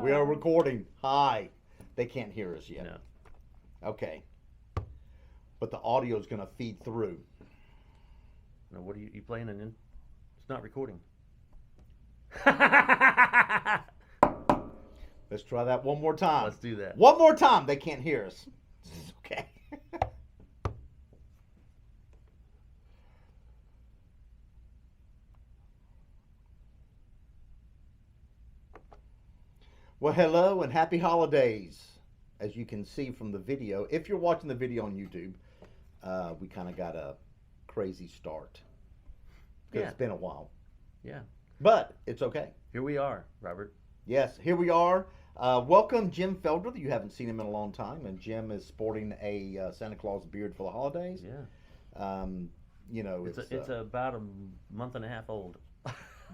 We are recording. Hi. They can't hear us yet. No. Okay. But the audio is going to feed through. No, what are you playing and it's not recording. Let's try that one more time. Let's do that. One more time. They can't hear us. Okay. Well, hello and happy holidays. As you can see from the video, if you're watching the video on YouTube, we kind of got a crazy start. Because it's been a while. Yeah. But it's okay. Here we are, Robert. Yes, here we are. Welcome, Jim Felder. You haven't seen him in a long time, and Jim is sporting a Santa Claus beard for the holidays. Yeah. You know, It's about a month and a half old.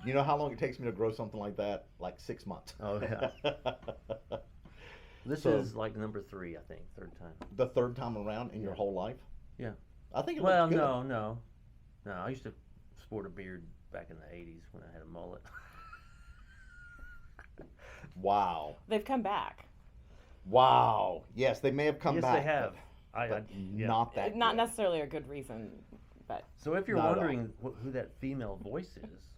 You know how long it takes me to grow something like that? Like 6 months. Oh, yeah. This is like number 3, I think, third time. The third time around in your whole life? Yeah. I think it well, looks good. no. I used to sport a beard back in the 80s when I had a mullet. Wow. They've come back. Wow. Yes, they may have come back. Yes, they have. But not that Not good. necessarily a good reason, but... So if you're Not at wondering who that female voice is,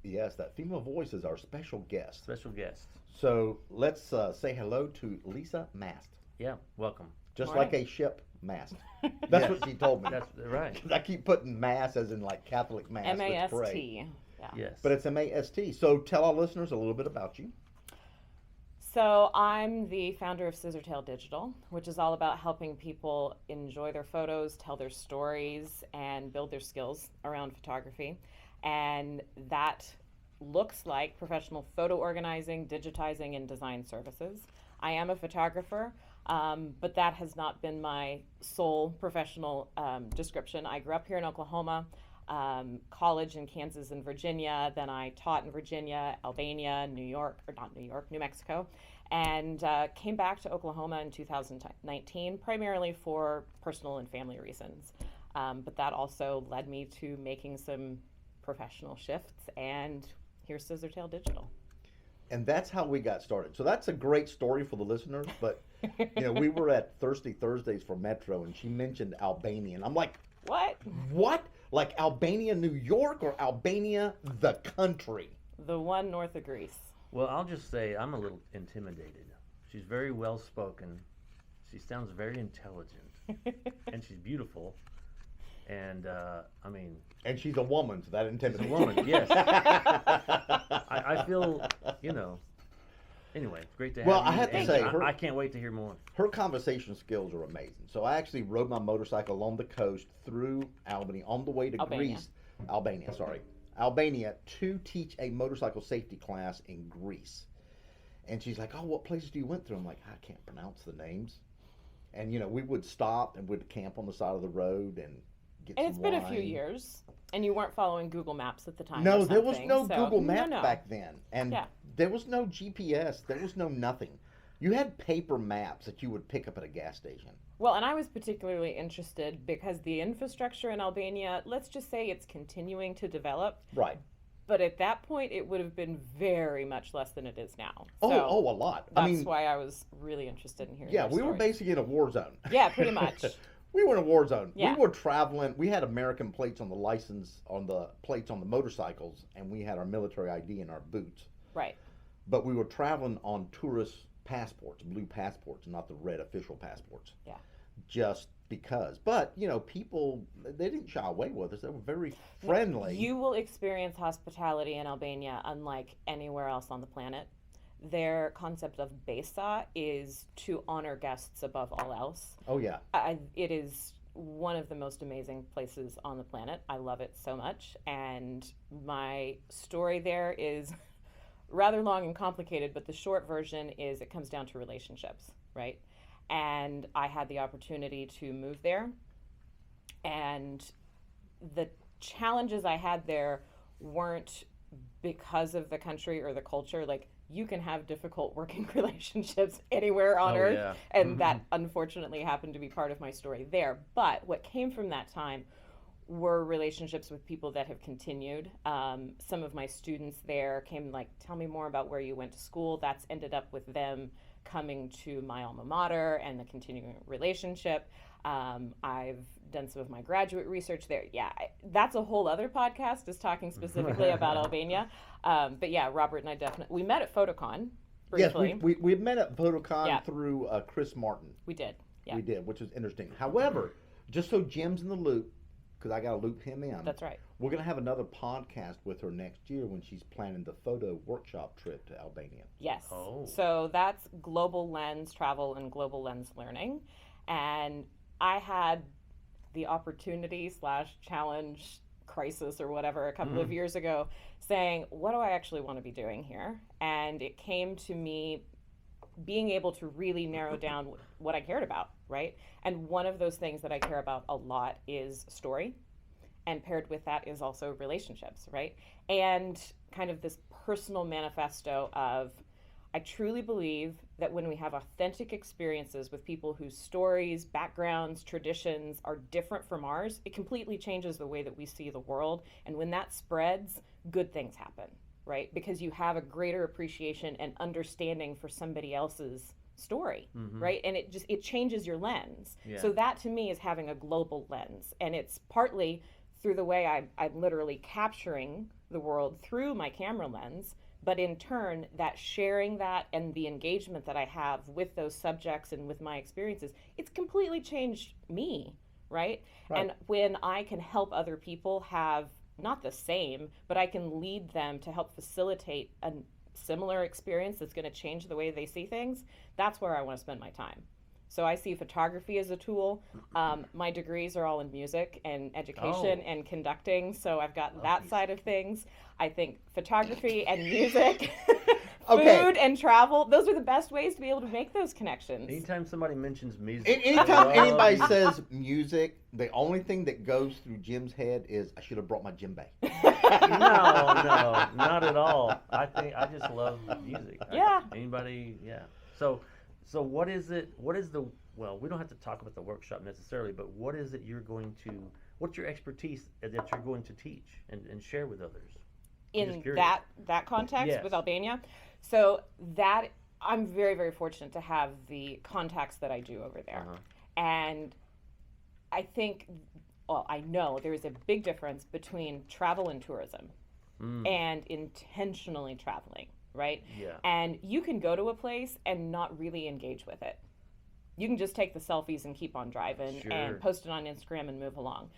Yes, that female voice is our special guest. special guest. So let's say hello to Lisa Mast. Yeah, welcome. Just Morning. like a ship mast. That's Yes. what she told me. That's right. 'Cause I keep putting mass as in like Catholic mass. let's pray. M-A-S-T. Yeah. Yes. But it's M-A-S-T. So tell our listeners a little bit about you. So I'm the founder of Scissortail Digital, which is all about helping people enjoy their photos, tell their stories, and build their skills around photography. And that looks like professional photo organizing, digitizing, and design services. I am a photographer, but that has not been my sole professional description. I grew up here in Oklahoma, college in Kansas and Virginia, then I taught in Virginia, Albania, New Mexico, and came back to Oklahoma in 2019, primarily for personal and family reasons. But that also led me to making some professional shifts, and here's Scissortail Digital. And that's how we got started. So that's a great story for the listeners. But, you know, we were at Thirsty Thursdays for Metro, and she mentioned Albania. And I'm like, What? Like Albania, New York, or Albania, the country? The one north of Greece. Well, I'll just say I'm a little intimidated. She's very well spoken. She sounds very intelligent, and she's beautiful. And I mean, And she's a woman, so that she's intimidates a woman. Yes. I feel, you know. Anyway, great to have Well, you. I have to and say, I can't wait to hear more. Her conversation skills are amazing. So I actually rode my motorcycle along the coast through Albany on the way to Albania. Greece. Albania to teach a motorcycle safety class in Greece. And she's like, oh, what places do you went through? I'm like, I can't pronounce the names. And, you know, we would stop and would camp on the side of the road and get And some it's been a few wine. years, and you weren't following Google Maps at the time. No, or there was something, no so- Google Maps no. back then. And Yeah. there was no GPS. There was no nothing. You had paper maps that you would pick up at a gas station. Well, and I was particularly interested because the infrastructure in Albania, let's just say it's continuing to develop, Right. but at that point it would have been very much less than it is now. Oh, So a lot. that's I mean, why I was really interested in hearing yeah, your we were stories. basically in a war zone. Yeah, pretty much. We were in a war zone. Yeah. We were traveling. We had American plates on the license, on the plates on the motorcycles, and we had our military ID in our boots. Right. But we were traveling on tourist passports, blue passports, not the red official passports. Yeah. Just because. But, you know, people, they didn't shy away with us. They were very friendly. You will experience hospitality in Albania unlike anywhere else on the planet. Their concept of besa is to honor guests above all else. Oh, yeah. It is one of the most amazing places on the planet. I love it so much. And my story there is rather long and complicated, but the short version is it comes down to relationships, right? And I had the opportunity to move there. And the challenges I had there weren't because of the country or the culture. Like, you can have difficult working relationships anywhere on earth. Yeah. And that unfortunately happened to be part of my story there. But what came from that time were relationships with people that have continued. Some of my students there came like, tell me more about where you went to school. That's ended up with them coming to my alma mater and the continuing relationship. I've done some of my graduate research there. Yeah, that's a whole other podcast, is talking specifically about Albania. But yeah, Robert and I we met at PhotoCon briefly. Yes, we met at PhotoCon Yeah. through Chris Martin. We did. Yeah. We did, which was interesting. However, just so Jim's in the loop, because I got to loop him in. That's right. We're going to have another podcast with her next year when she's planning the photo workshop trip to Albania. Yes. Oh. So that's Global Lens Travel and Global Lens Learning. And I had the opportunity / challenge crisis or whatever a couple of years ago saying, what do I actually want to be doing here? And it came to me being able to really narrow down what I cared about, right? And one of those things that I care about a lot is story. And paired with that is also relationships, right? And kind of this personal manifesto of, I truly believe that when we have authentic experiences with people whose stories, backgrounds, traditions are different from ours, it completely changes the way that we see the world. And when that spreads, good things happen, right? Because you have a greater appreciation and understanding for somebody else's story, right? And it changes your lens. Yeah. So that to me is having a global lens. And it's partly through the way I'm literally capturing the world through my camera lens, but in turn, that sharing that and the engagement that I have with those subjects and with my experiences, it's completely changed me, right? And when I can help other people have not the same, but I can lead them to help facilitate a similar experience that's going to change the way they see things, that's where I want to spend my time. So I see photography as a tool. My degrees are all in music and education and conducting, so I've got that side of things. I think photography and music, food and travel, those are the best ways to be able to make those connections. Anytime somebody mentions music, Anytime I love anybody music. says music, the only thing that goes through Jim's head is, I should have brought my djembe. No, not at all. I just love music. Yeah. So what is it? Well, we don't have to talk about the workshop necessarily, but what is it what's your expertise that you're going to teach and share with others? In that context Yes. with Albania. So that I'm very, very fortunate to have the contacts that I do over there. And I think, well, I know there is a big difference between travel and tourism and intentionally traveling, right? Yeah. And you can go to a place and not really engage with it. You can just take the selfies and keep on driving and post it on Instagram and move along.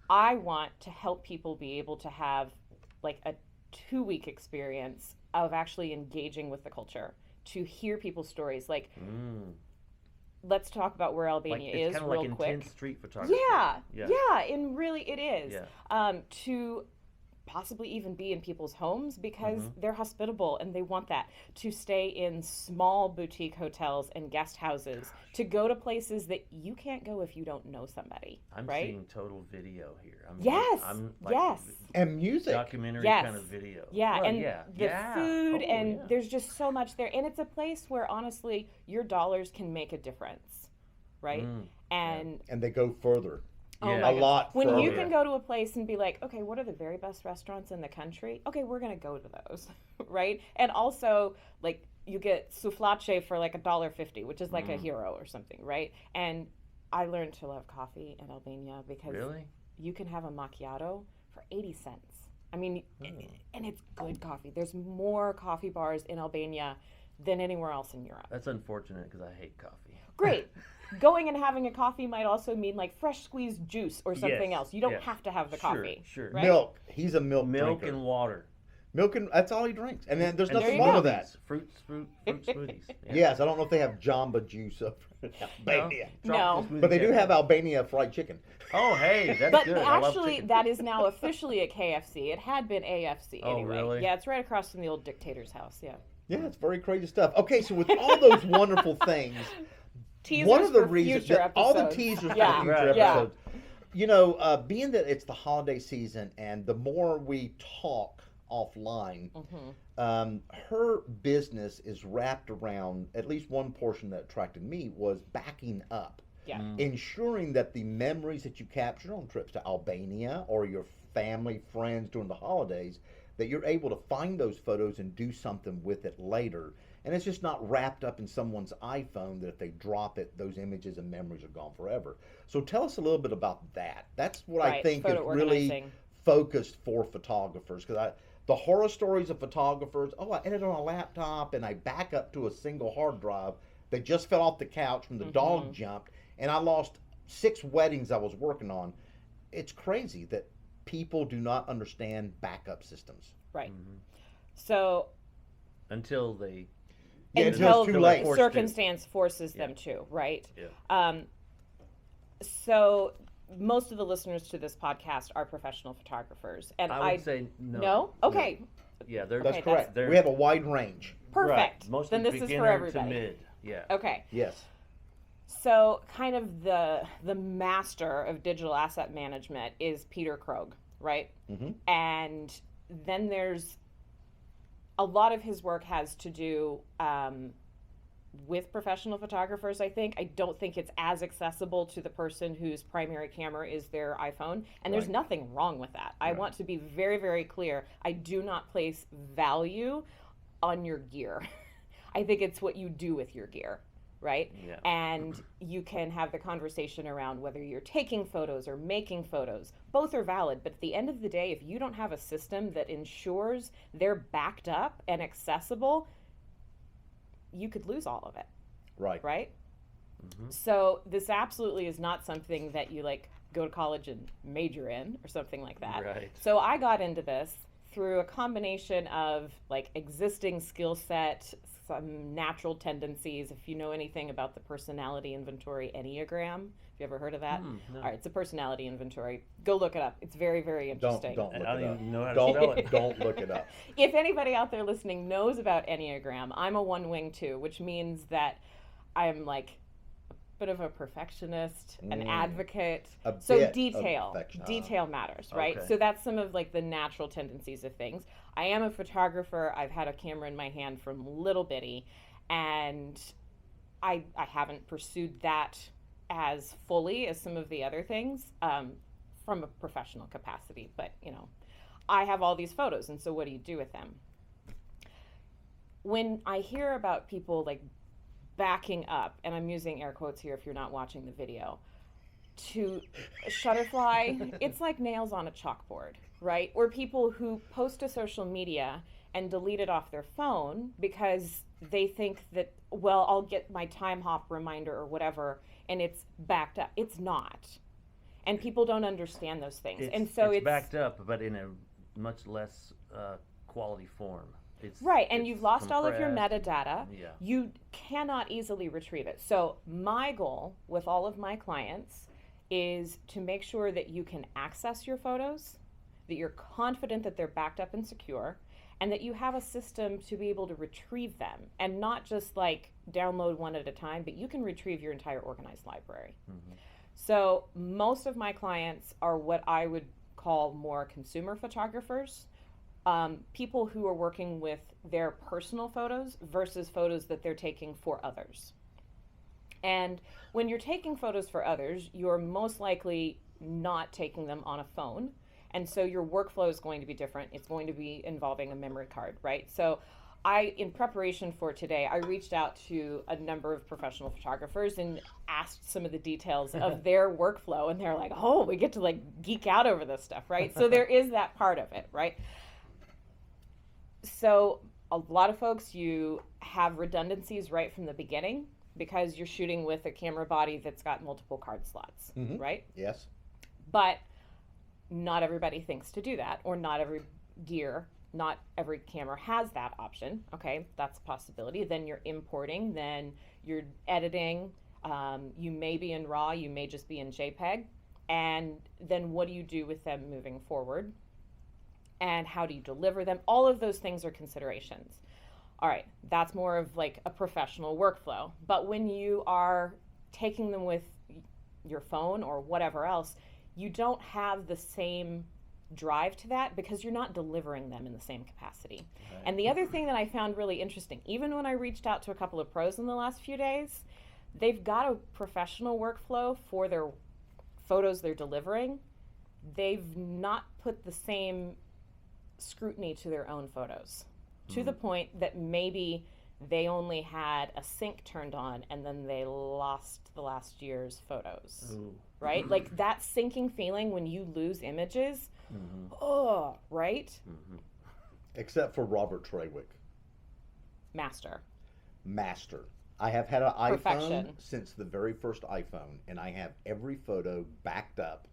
I want to help people be able to have like a 2-week experience of actually engaging with the culture, to hear people's stories. Like, let's talk about where Albania is kind of real like quick. intense street photography. Yeah, and really it is. Yeah. To possibly even be in people's homes because they're hospitable and they want that. To stay in small boutique hotels and guest houses. To go to places that you can't go if you don't know somebody. I'm right? seeing total video here. Yes. I'm like Yes. And music. documentary Yes. kind of video. Yeah, Well, and the food, Oh, and yeah. there's just so much there. And it's a place where, honestly, your dollars can make a difference, right? And And they go further. oh Yeah. my A goodness. lot When further. you can go to a place and be like, okay, what are the very best restaurants in the country? Okay, we're going to go to those, right? And also, like, you get souflace for like $1.50, which is like a hero or something, right? And I learned to love coffee in Albania because you can have a macchiato for 80 cents. I mean, and it's good coffee. There's more coffee bars in Albania than anywhere else in Europe. That's unfortunate because I hate coffee. Great. Going and having a coffee might also mean like fresh squeezed juice or something else. You don't have to have the coffee. Sure. Right? Milk. He's a milk drinker. And water. Milk and that's all he drinks. And then there's And nothing you wrong go. with that. Fruit smoothies. Yeah. Yes, I don't know if they have Jamba juice over in Albania. No. But they do have Albania fried chicken. Oh, hey, that's But good. I love actually, chicken. that is now officially a KFC. It had been AFC Oh, anyway. really? Yeah, it's right across from the old dictator's house. Yeah. Yeah, it's very crazy stuff. Okay, so with all those wonderful things, Teasers one of the for reasons future that all the episodes. teasers for Yeah. future Right. episodes, you know, being that it's the holiday season and the more we talk offline, her business is wrapped around, at least one portion that attracted me was backing up. Yeah. ensuring that the memories that you captured on trips to Albania or your family, friends during the holidays, that you're able to find those photos and do something with it later. And it's just not wrapped up in someone's iPhone that if they drop it, those images and memories are gone forever. So tell us a little bit about that. That's what I Right, think is photo really organizing. focused for photographers. Because the horror stories of photographers, oh, I edit on a laptop and I back up to a single hard drive that just fell off the couch when the dog jumped, and I lost 6 weddings I was working on. It's crazy that people do not understand backup systems. Right. So Until they until it's too late. forced to. circumstance forces them to, right? Yeah. So most of the listeners to this podcast are professional photographers, and I would say no. no. Okay, Yeah, they're That's Okay, correct. they're- We have a wide range. perfect. Right. Mostly Then this is beginner for everybody. to mid. Yeah. Okay, Yes. so kind of the master of digital asset management is Peter Krogh, right? And then there's a lot of his work has to do with professional photographers. I don't think it's as accessible to the person whose primary camera is their iPhone, and there's nothing wrong with that. I want to be very, very clear. I do not place value on your gear. I think it's what you do with your gear, right? Yeah. And you can have the conversation around whether you're taking photos or making photos. Both are valid, but at the end of the day, if you don't have a system that ensures they're backed up and accessible, you could lose all of it, Right. right? So this absolutely is not something that you like go to college and major in or something like that. Right. So I got into this through a combination of like existing skill set, some natural tendencies. If you know anything about the personality inventory Enneagram, have you ever heard of that? No. All right, it's a personality inventory. Go look it up. It's very, very interesting. Don't And look I it don't up. even know how to spell it. Don't look it up. If anybody out there listening knows about Enneagram, I'm a 1 wing 2, which means that I'm like a bit of a perfectionist, an advocate. A So bit of detail perfectionist. matters, right? Okay. So that's some of like the natural tendencies of things. I am a photographer. I've had a camera in my hand from little bitty, and I haven't pursued that as fully as some of the other things from a professional capacity. But I have all these photos, and so what do you do with them? When I hear about people like backing up, and I'm using air quotes here if you're not watching the video, to Shutterfly, it's like nails on a chalkboard, right? Or people who post to social media and delete it off their phone because they think that, well, I'll get my time hop reminder or whatever, and it's backed up. It's not. And people don't understand those things. And so it's backed up, but in a much less quality form. Right, and it's you've lost all of your compressed. metadata. Yeah. You cannot easily retrieve it. So my goal with all of my clients is to make sure that you can access your photos, that you're confident that they're backed up and secure, and that you have a system to be able to retrieve them, and not just like download one at a time, but you can retrieve your entire organized library. So most of my clients are what I would call more consumer photographers. People who are working with their personal photos versus photos that they're taking for others. And when you're taking photos for others, you're most likely not taking them on a phone. And so your workflow is going to be different. It's going to be involving a memory card, right? So in preparation for today, I reached out to a number of professional photographers and asked some of the details of their workflow. And they're like, oh, we get to like geek out over this stuff, right? So there is that part of it, right? So a lot of folks, you have redundancies right from the beginning because you're shooting with a camera body that's got multiple card slots, right? Yes. But not everybody thinks to do that, or not every gear, not every camera has that option. Okay, that's a possibility. Then you're importing, then you're editing. You may be in RAW, you may just be in JPEG. And then what do you do with them moving forward? And how do you deliver them? All of those things are considerations. All right, that's more of like a professional workflow. But when you are taking them with your phone or whatever else, you don't have the same drive to that because you're not delivering them in the same capacity. And the other thing that I found really interesting, even when I reached out to a couple of pros in the last few days, they've got a professional workflow for their photos they're delivering. They've not put the same scrutiny to their own photos to the point that maybe they only had a sync turned on and then they lost the last year's photos. Ooh. Right? Like that sinking feeling when you lose images. Oh, right? Except for Robert Trawick. Master. I have had an iPhone Perfection. since the very first iPhone, and I have every photo backed up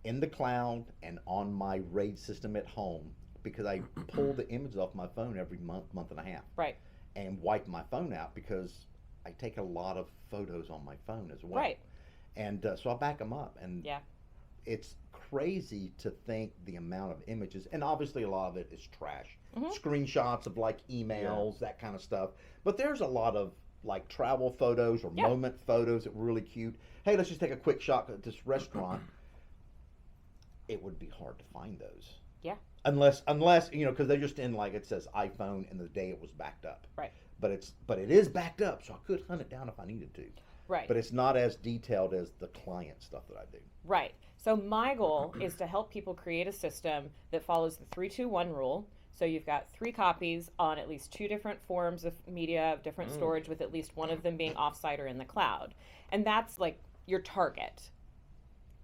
in the cloud and on my RAID system at home because I pull the images off my phone every month and a half. Right. And wipe my phone out because I take a lot of photos on my phone as well. Right. And so I back them up. And Yeah. it's crazy to think the amount of images, and obviously a lot of it is trash. Screenshots of like emails, that kind of stuff. But there's a lot of like travel photos or moment photos that were really cute. Hey, let's just take a quick shot at this restaurant. It would be hard to find those. Yeah. Unless because they're just in like it says iPhone and the day it was backed up. Right. But it is backed up, so I could hunt it down if I needed to. Right. But it's not as detailed as the client stuff that I do. Right. So my goal is to help people create a system that follows the 3-2-1 rule. So you've got 3 copies on at least 2 different forms of media, of different storage, with at least one of them being offsite or in the cloud. And that's like your target.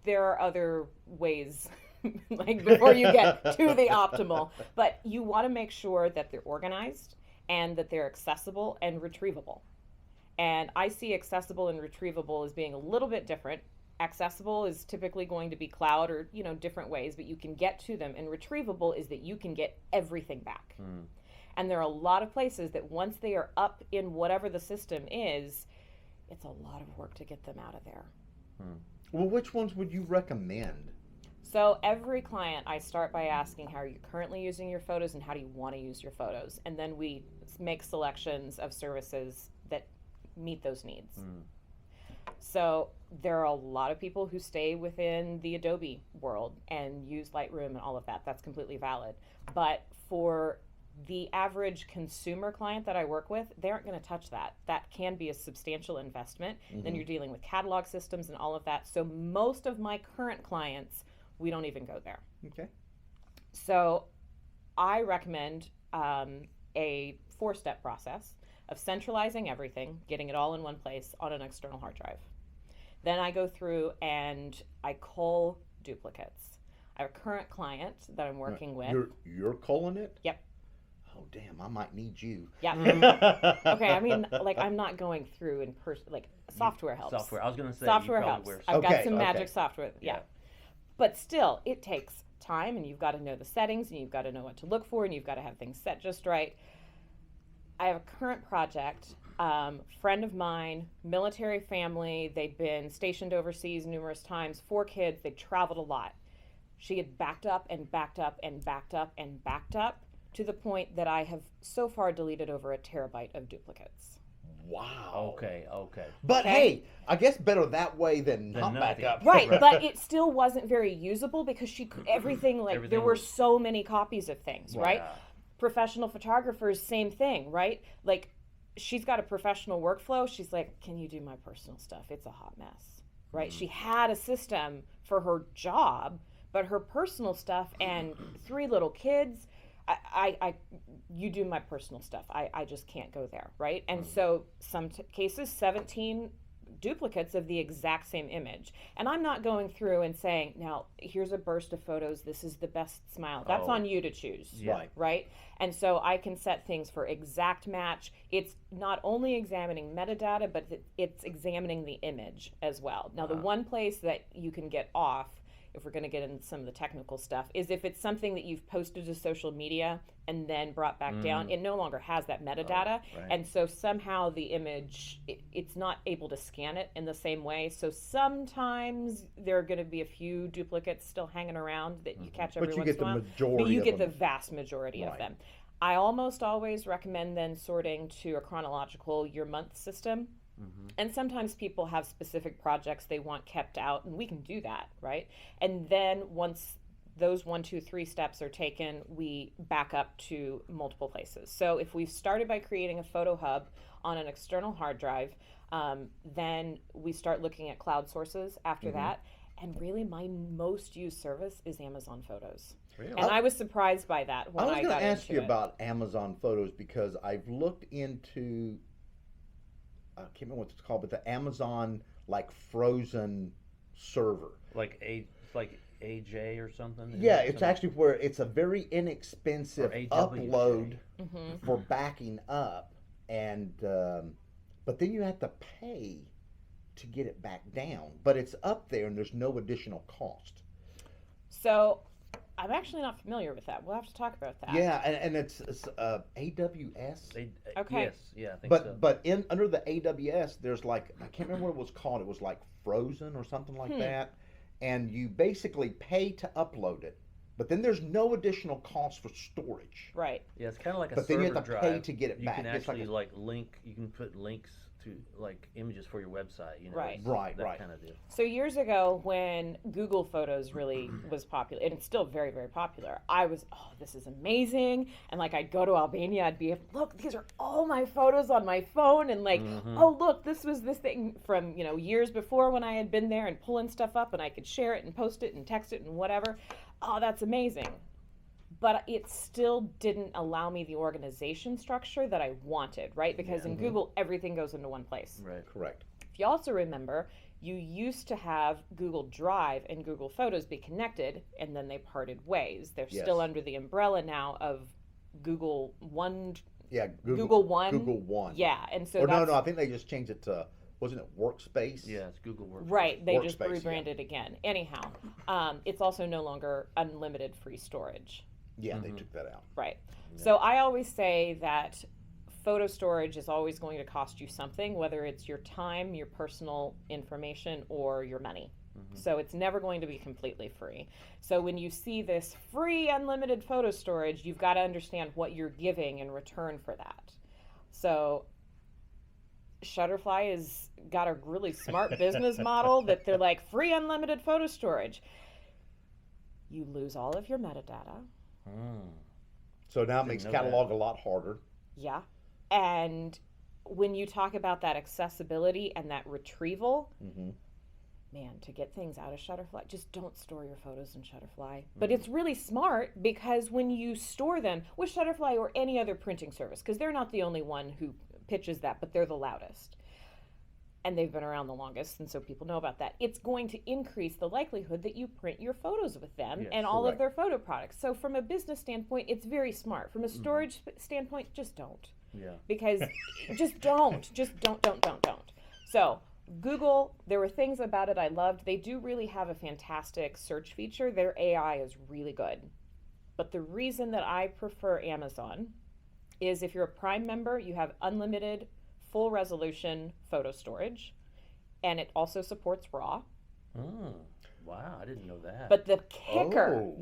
There are other ways, like before you get to the optimal, but you want to make sure that they're organized and that they're accessible and retrievable. And I see accessible and retrievable as being a little bit different. Accessible is typically going to be cloud or, different ways, but you can get to them. And retrievable is that you can get everything back. And there are a lot of places that once they are up in whatever the system is, it's a lot of work to get them out of there. Well, which ones would you recommend? So every client, I start by asking, how are you currently using your photos and how do you want to use your photos? And then we make selections of services that meet those needs. So there are a lot of people who stay within the Adobe world and use Lightroom and all of that. That's completely valid. But for the average consumer client that I work with, they aren't going to touch that. That can be a substantial investment. Then you're dealing with catalog systems and all of that. So most of my current clients, we don't even go there. Okay. So I recommend a 4-step process of centralizing everything, getting it all in one place on an external hard drive. Then I go through and I cull duplicates. I have a current client that I'm working with. You're culling it? Yep. Oh, damn, I might need you. Yeah. Okay, I mean, like, I'm not going through in person, like, software helps. Software. I was going to say Software you helps. probably I've got Okay, some magic okay. software. Yeah. Yeah. But still, it takes time, and you've got to know the settings, and you've got to know what to look for, and you've got to have things set just right. I have a current project, friend of mine, military family. They'd been stationed overseas numerous times, 4 kids. They traveled a lot. She had backed up and backed up and backed up and backed up to the point that I have so far deleted over 1 terabyte of duplicates. Wow. Okay. But Okay. hey, I guess better that way than not back nothing. up. Right, but it still wasn't very usable because she everything like Everything there were was- so many copies of things, right? Yeah. Professional photographers, same thing, right? Like she's got a professional workflow. She's like, "Can you do my personal stuff? It's a hot mess." Right? She had a system for her job, but her personal stuff and 3 little kids, you do my personal stuff. I just can't go there, right? And so some cases 17 duplicates of the exact same image. And I'm not going through and saying, now here's a burst of photos, this is the best smile. That's on you to choose. Yeah. Right. And so I can set things for exact match. It's not only examining metadata, but it's examining the image as well. Now the one place that you can get off, if we're going to get into some of the technical stuff, is if it's something that you've posted to social media and then brought back down, it no longer has that metadata. right. And so somehow the image, it's not able to scan it in the same way. So sometimes there are going to be a few duplicates still hanging around that you catch every But you once get in the a while. majority But you of get the them. vast majority of Right. them. I almost always recommend then sorting to a chronological year-month system. And sometimes people have specific projects they want kept out, and we can do that, right? And then once those 1, 2, 3 steps are taken, we back up to multiple places. So if we've started by creating a photo hub on an external hard drive, then we start looking at cloud sources after that. And really, my most used service is Amazon Photos. Really? And I was surprised by that when I was I going got to ask into you it. about Amazon Photos because I've looked into, I can't remember what it's called, but the Amazon like frozen server. Like AJ or something? Isn't Yeah, it it's something? actually where it's a very inexpensive Or AWJ. upload Mhm. for backing up, and but then you have to pay to get it back down. But it's up there, and there's no additional cost. So I'm actually not familiar with that. We'll have to talk about that. Yeah, and it's AWS. Okay. Yes, yeah, I think But so. but in under the AWS, there's like I can't remember what it was called. It was like Frozen or something like that, and you basically pay to upload it, but then there's no additional cost for storage. Right. Yeah, it's kind of like a But then server you have to drive. pay to get it you back. can It's like actually a- link. You can put links to like images for your website. You know, Right. it's Right, that right. kind of deal. So years ago, when Google Photos really was popular, and it's still very, very popular, I was, oh, this is amazing. And like, I'd go to Albania, I'd be, look, these are all my photos on my phone. And like, oh, look, this was this thing from, years before when I had been there and pulling stuff up and I could share it and post it and text it and whatever. Oh, that's amazing. But it still didn't allow me the organization structure that I wanted, right? Because in Google, everything goes into one place. Right. Correct. If you also remember, you used to have Google Drive and Google Photos be connected, and then they parted ways. They're Yes. still under the umbrella now of Google One. Yeah, Google One. Google One. Yeah, and so Or that's no, I think they just changed it to wasn't it Workspace? Yeah, it's Google Workspace. right. They just Workspace, yeah. rebranded again. Anyhow, it's also no longer unlimited free storage. Yeah, they took that out. Right. So I always say that photo storage is always going to cost you something, whether it's your time, your personal information, or your money. So it's never going to be completely free. So when you see this free unlimited photo storage, you've got to understand what you're giving in return for that. So Shutterfly has got a really smart business model that they're like, free unlimited photo storage. You lose all of your metadata. So now it makes know that. catalog a lot harder. Yeah. And when you talk about that accessibility and that retrieval, man, to get things out of Shutterfly, just don't store your photos in Shutterfly. But it's really smart because when you store them with Shutterfly or any other printing service, because they're not the only one who pitches that, but they're the loudest. And they've been around the longest, and so people know about that. It's going to increase the likelihood that you print your photos with them Yes, and all of correct. their photo products. So from a business standpoint, it's very smart. From a storage standpoint, just don't. Yeah. Because just don't. Don't. So Google, there were things about it I loved. They do really have a fantastic search feature. Their AI is really good. But the reason that I prefer Amazon is if you're a Prime member, you have unlimited full resolution photo storage, and it also supports RAW. Wow, I didn't know that. But the Oh.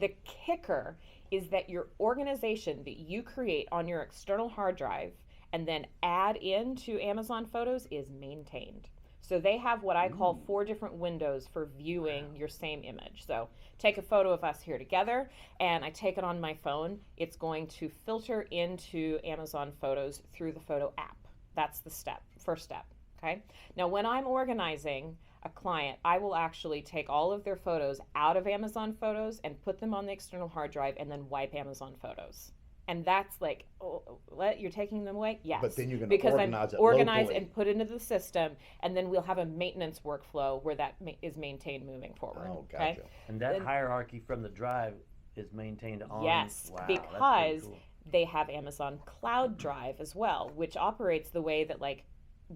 kicker is that your organization that you create on your external hard drive and then add into Amazon Photos is maintained. So they have what I call 4 different windows for viewing your same image. So take a photo of us here together, and I take it on my phone. It's going to filter into Amazon Photos through the photo app. That's the first step, okay? Now, when I'm organizing a client, I will actually take all of their photos out of Amazon Photos and put them on the external hard drive and then wipe Amazon Photos. And that's like, oh, what, you're taking them away? Yes. But then you're gonna because organize I'm it organized locally. and put into the system, and then we'll have a maintenance workflow where that is maintained moving forward. Oh, okay? gotcha. and that then- hierarchy from the drive is maintained on. Yes, Wow, that's pretty because cool. they have Amazon Cloud Drive as well, which operates the way that like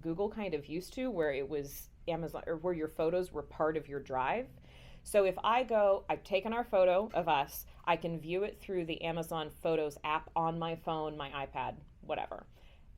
Google kind of used to, where it was Amazon or where your photos were part of your drive. So if I've taken our photo of us, I can view it through the Amazon Photos app on my phone, my iPad, whatever.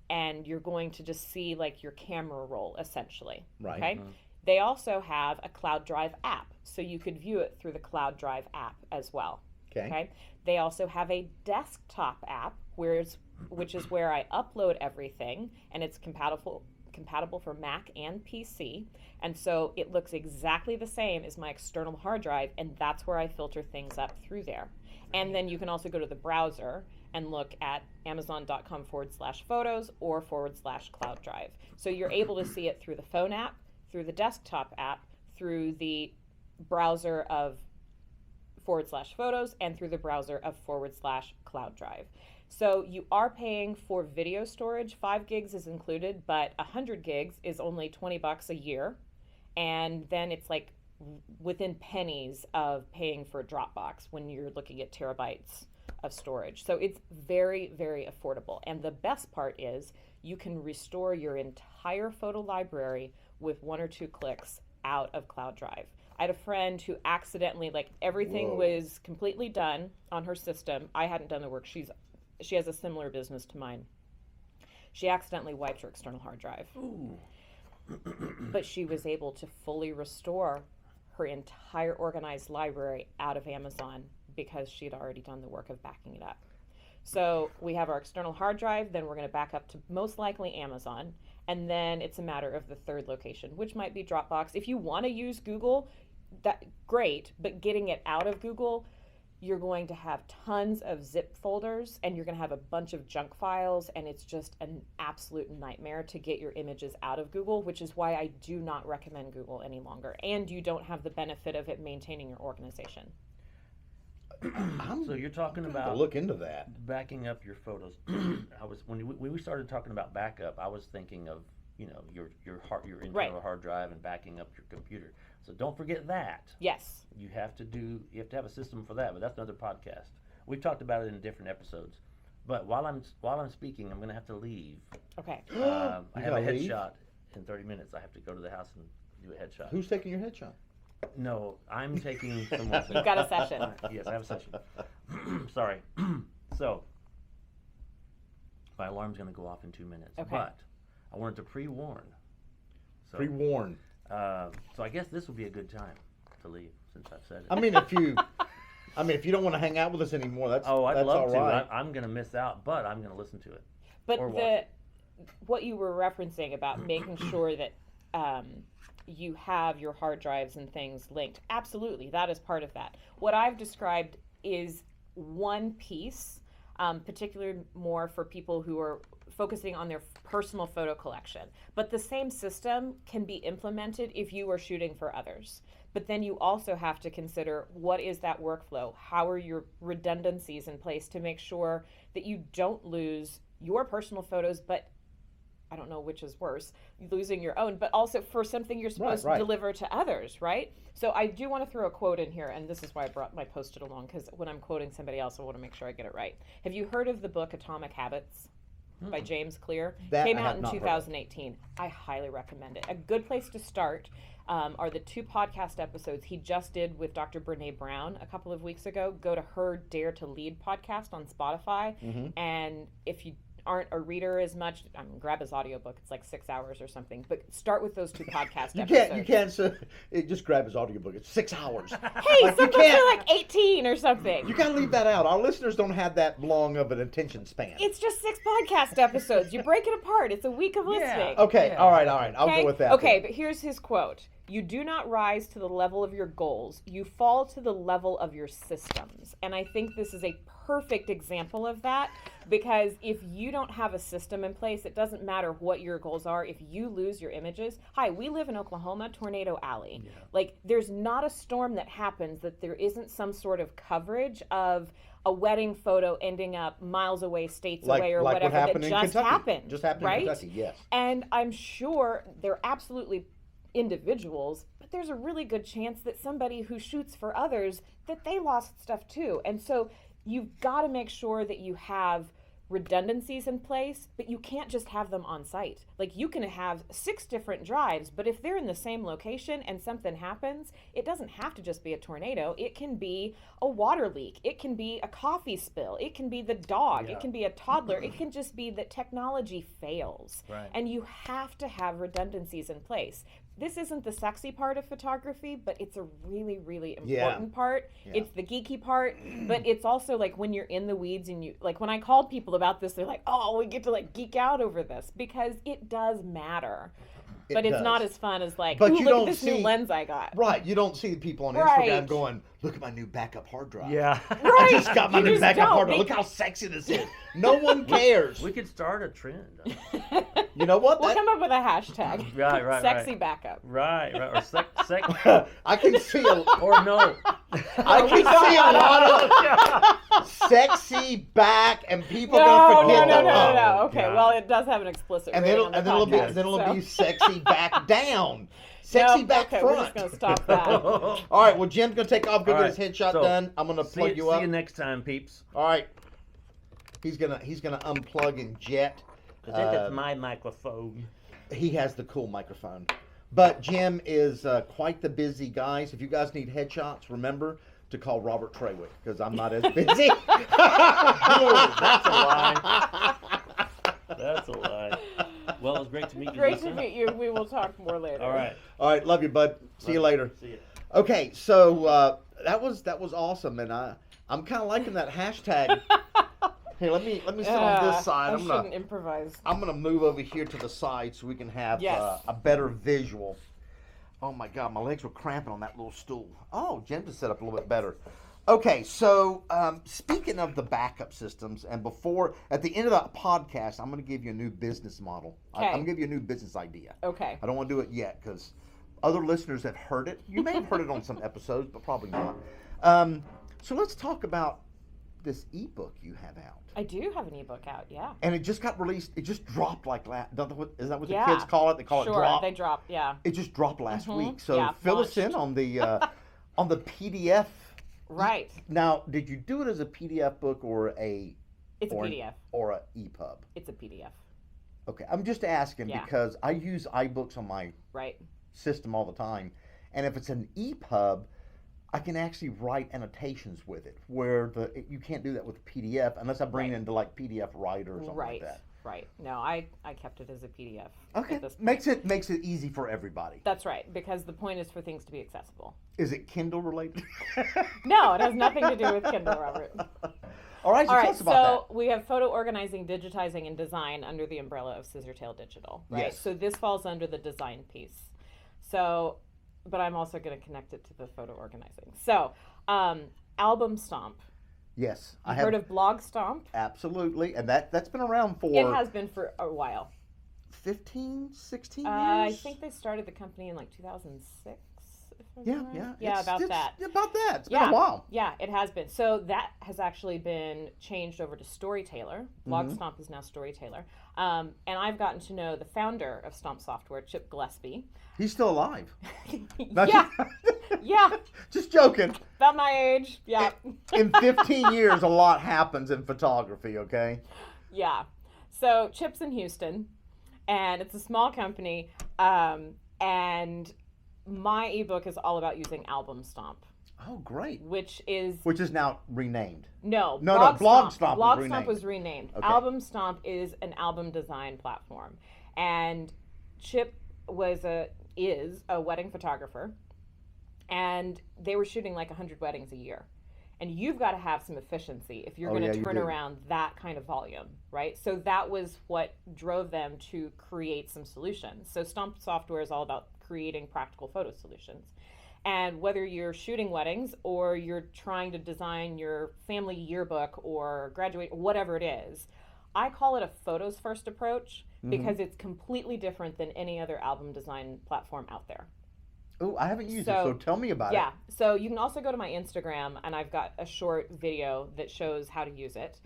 And you're going to just see like your camera roll essentially. Right. Okay. They also have a Cloud Drive app, so you could view it through the Cloud Drive app as well. Okay. They also have a desktop app, which is where I upload everything, and it's compatible compatible for Mac and PC. And so it looks exactly the same as my external hard drive, and that's where I filter things up through there. And then you can also go to the browser and look at amazon.com/photos or /cloud drive. So you're able to see it through the phone app, through the desktop app, through the browser of /photos, and through the browser of /cloud drive. So you are paying for video storage. 5 gigs is included, but 100 gigs is only $20 a year. And then it's like within pennies of paying for a Dropbox when you're looking at terabytes of storage. So it's very, very affordable. And the best part is you can restore your entire photo library with 1 or 2 clicks out of Cloud Drive. I had a friend who accidentally, like, everything was completely done on her system. I hadn't done the work. She has a similar business to mine. She accidentally wiped her external hard drive. Ooh. But she was able to fully restore her entire organized library out of Amazon because she had already done the work of backing it up. So we have our external hard drive, then we're going to back up to most likely Amazon, and then it's a matter of the third location, which might be Dropbox. If you want to use Google, that great, but getting it out of Google, you're going to have tons of zip folders and you're going to have a bunch of junk files, and it's just an absolute nightmare to get your images out of Google, which is why I do not recommend Google any longer. And you don't have the benefit of it maintaining your organization. So you're talking about look into that. backing up your photos. When we started talking about backup, I was thinking of your internal hard drive and backing up your computer. So don't forget that. Yes. You have to have a system for that, but that's another podcast. We've talked about it in different episodes. But while I'm speaking, I'm going to have to leave. Okay. I have a leave? headshot in 30 minutes. I have to go to the house and do a headshot. Who's taking your headshot? No, I'm taking someone's. You've got a session. Yes, I have a session. Sorry. So, my alarm's going to go off in 2 minutes. Okay. But I wanted to pre-warn. So, Pre-warn. So I guess this would be a good time to leave, since I've said it. I mean, if you don't want to hang out with us anymore, that's I'd that's love all to. right. I'm going to miss out, but I'm going to listen to it. But Or watch it. what you were referencing about making sure that you have your hard drives and things linked, absolutely, that is part of that. What I've described is one piece, particularly more for people who are focusing on their personal photo collection. But the same system can be implemented if you are shooting for others. But then you also have to consider, what is that workflow? How are your redundancies in place to make sure that you don't lose your personal photos, but I don't know which is worse, losing your own, but also for something you're supposed to deliver to others, right? So I do want to throw a quote in here, and this is why I brought my Post-it along, because when I'm quoting somebody else, I want to make sure I get it right. Have you heard of the book Atomic Habits by James Clear? That Came I out have in not heard of. 2018. I highly recommend it. A good place to start are the 2 podcast episodes he just did with Dr. Brene Brown a couple of weeks ago. Go to her Dare to Lead podcast on Spotify, and if you aren't a reader as much, grab his audiobook. It's like 6 hours or something. But start with those 2 podcast episodes. You can't say, just grab his audiobook. It's 6 hours. Hey, Like, some books are like 18 or something. You got to leave that out. Our listeners don't have that long of an attention span. It's just 6 podcast episodes. You break it apart. It's a week of listening. Okay, Yeah. all right. I'll go with that. Okay, but here's his quote. You do not rise to the level of your goals. You fall to the level of your systems. And I think this is a perfect example of that, because if you don't have a system in place, it doesn't matter what your goals are. If you lose your images, we live in Oklahoma, Tornado Alley. Yeah. Like, there's not a storm that happens that there isn't some sort of coverage of a wedding photo ending up miles away, states away, or what whatever, happened that in just Kentucky. happened. Just happened right? in Kentucky, yes. And I'm sure they're absolutely individuals, but there's a really good chance that somebody who shoots for others, that they lost stuff too. And so you've got to make sure that you have redundancies in place, but you can't just have them on site. Like, you can have 6 different drives, but if they're in the same location and something happens, it doesn't have to just be a tornado. It can be a water leak. It can be a coffee spill. It can be the dog. Yeah. It can be a toddler. It can just be that technology fails. Right. And you have to have redundancies in place. this isn't the sexy part of photography, but it's a really, really Yeah. important part. Yeah. It's the geeky part, but it's also like when you're in the weeds and you, like when I called people about this, they're like, oh, we get to like geek out over this because it does matter. But it's not as fun as like, But ooh, you look don't at this see- new lens I got. Right, you don't see the people on Right. Instagram going, look at my new backup hard drive. Yeah. I Right. just got my You new just backup don't. hard drive. Look how sexy this is. No one cares. We could start a trend. You know what? We'll That- come up with a hashtag. Right. Sexy backup. Right. Or sec. I can see a, Or no. I can see a lot of sexy back, and people are gonna forget that. No. Oh, Okay, God. well, it does have an explicit And rating then on the it'll be podcast, then it'll so. be sexy back down, sexy Nope, back okay, we're front. just gonna stop that. All right, well, Jim's gonna take off, go All get his right, headshot so, done. I'm gonna plug you up. See you next time, peeps. All right, he's gonna unplug and jet. I think that's my microphone. He has the cool microphone. But Jim is quite the busy guy. So if you guys need headshots, remember to call Robert Trewick because I'm not as busy. That's a lie. That's a lie. Well, it was great to meet you, Great Lisa. to meet you. We will talk more later. All right. All right, love you, bud. See you later. See you. Okay, so that was awesome, and I'm kind of liking that hashtag. Hey, let me sit on this side. I shouldn't improvise. I'm gonna move over here to the side so we can have Yes. a better visual. Oh my God, my legs were cramping on that little stool. Oh, Jim just set up a little bit better. Okay, so speaking of the backup systems, and before at the end of the podcast, I'm gonna give you a new business model. I'm Okay. gonna give you a new business idea. Okay. I don't want to do it yet because other listeners have heard it. You may have heard it on some episodes, but probably not. So let's talk about this ebook you have out. I do have an ebook out, yeah. And it just got released. It just dropped like last. Is that what the Yeah. kids call it? They call it Sure, drop. they dropped, yeah. It just dropped last Mhm. week. So Yeah, fill us in launched. on the PDF. Right. Now, did you do it as a PDF book or It's a PDF. or a EPUB? It's a PDF. Okay, I'm just asking Yeah. because I use iBooks on my Right. system all the time, and if it's an EPUB, I can actually write annotations with it. Where you can't do that with PDF unless I bring it Right. into like PDF Writer or something Right. like that. Right. No, I kept it as a PDF. Okay, At this point. makes it easy for everybody. That's right, because the point is for things to be accessible. Is it Kindle related? No, it has nothing to do with Kindle, Robert. All right, so All tell right, us about so we have photo organizing, digitizing, and design under the umbrella of Scissortail Digital, right? Yes. So this falls under the design piece. So, but I'm also going to connect it to the photo organizing. So, Album Stomp. that. Yes, I You've have heard of Blog Stomp? absolutely, and that's been around for It has been for a while. 15, 16 years. I think they started the company in like 2006. If I'm Yeah, right. yeah, Yeah, about that. About that. It's Yeah. been a while. Yeah, it has been. So that has actually been changed over to Storytailor. Blog Stomp is now Storytailor. And I've gotten to know the founder of Stomp Software, Chip Gillespie. He's still alive. Yeah, yeah, Just joking. about my age. Yeah, In 15 years, a lot happens in photography. Okay. yeah. So Chip's in Houston, and it's a small company. And my ebook is all about using Album Stomp, Oh, great. which is Which is now renamed. No, No, Blog Stomp was Blog renamed. Stomp was renamed. Okay. Album Stomp is an album design platform, and Chip is a wedding photographer, and they were shooting like 100 weddings a year, and you've got to have some efficiency if you're Oh, going yeah, to you turn do. around that kind of volume, right? So that was what drove them to create some solutions. So Stomp Software is all about creating practical photo solutions. And whether you're shooting weddings or you're trying to design your family yearbook or graduate, whatever it is, I call it a photos first approach because it's completely different than any other album design platform out there. Oh, I haven't used it, So, so tell me about it. Yeah, so you can also go to my Instagram and I've got a short video that shows how to use it.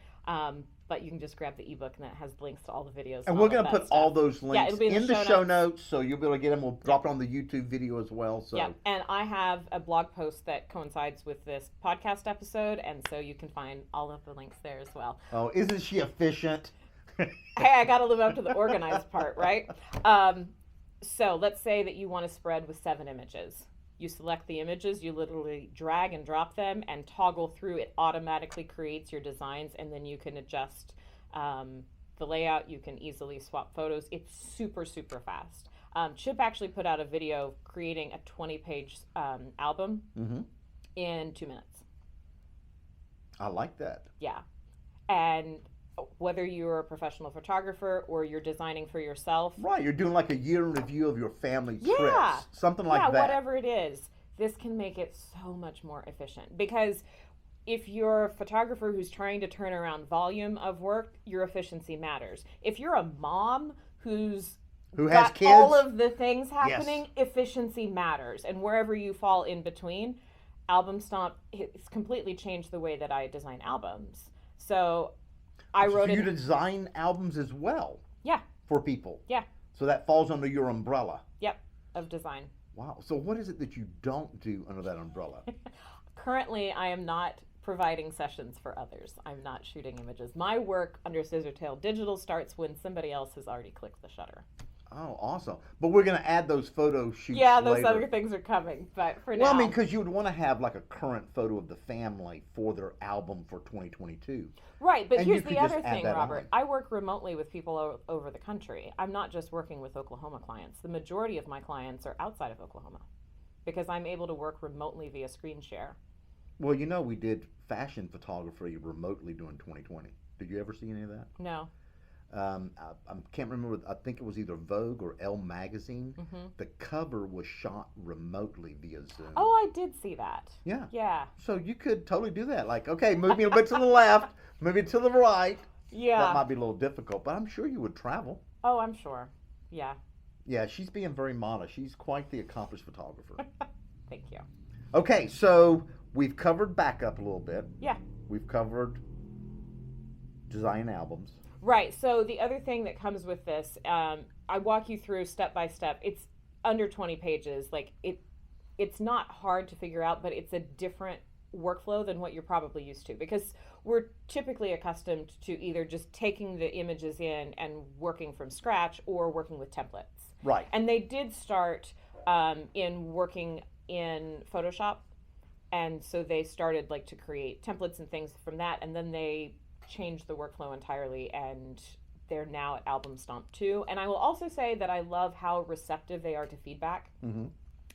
But you can just grab the ebook and that has links to all the videos. And all we're of going that to put stuff. all those links it'll be in the the show show notes, so you'll be able to get them. We'll drop it on the YouTube video as well. So. Yeah, and I have a blog post that coincides with this podcast episode, and so you can find all of the links there as well. Oh, isn't she efficient? Hey, I got to live up to the organized part, right? So let's say that you want to spread with 7 images. You select the images, you literally drag and drop them and toggle through. It automatically creates your designs, and then you can adjust the layout. You can easily swap photos. It's super, super fast. Chip actually put out a video creating a 20-page album in 2 minutes. I like that. Yeah. And whether you're a professional photographer or you're designing for yourself. Right, you're doing like a year in review of your family Yeah. trips. Something like that. Yeah, whatever it is. This can make it so much more efficient. Because if you're a photographer who's trying to turn around volume of work, your efficiency matters. If you're a mom who has kids, all of the things happening, efficiency matters. And wherever you fall in between, Album Stomp has completely changed the way that I design albums. So I wrote you design albums as well. Yeah. For people. Yeah. So that falls under your umbrella. Yep, of design. Wow. So what is it that you don't do under that umbrella? Currently, I am not providing sessions for others. I'm not shooting images. My work under Scissortail Digital starts when somebody else has already clicked the shutter. Oh, awesome. But we're going to add those photo shoots Yeah, those later. other things are coming, but for now. Well, I mean, because you would want to have like a current photo of the family for their album for 2022. Right, but And here's you could the just other add thing, that Robert. on. I work remotely with people over the country. I'm not just working with Oklahoma clients. The majority of my clients are outside of Oklahoma because I'm able to work remotely via screen share. Well, you know, we did fashion photography remotely during 2020. Did you ever see any of that? No. I can't remember. I think it was either Vogue or Elle magazine. The cover was shot remotely via Zoom. Oh, I did see that. Yeah. Yeah. So you could totally do that. Like, okay, move me a bit to the left, move me to the right. Yeah. That might be a little difficult, but I'm sure you would travel. Oh, I'm sure. Yeah. Yeah, she's being very modest. She's quite the accomplished photographer. Thank you. Okay, so we've covered backup a little bit. Yeah. We've covered design albums. Right. So the other thing that comes with this, I walk you through step by step. It's under 20 pages. Like it's not hard to figure out, but it's a different workflow than what you're probably used to because we're typically accustomed to either just taking the images in and working from scratch or working with templates. Right. And they did start in working in Photoshop. And so they started like to create templates and things from that. And then they changed the workflow entirely and they're now at Album Stomp 2. And I will also say that I love how receptive they are to feedback.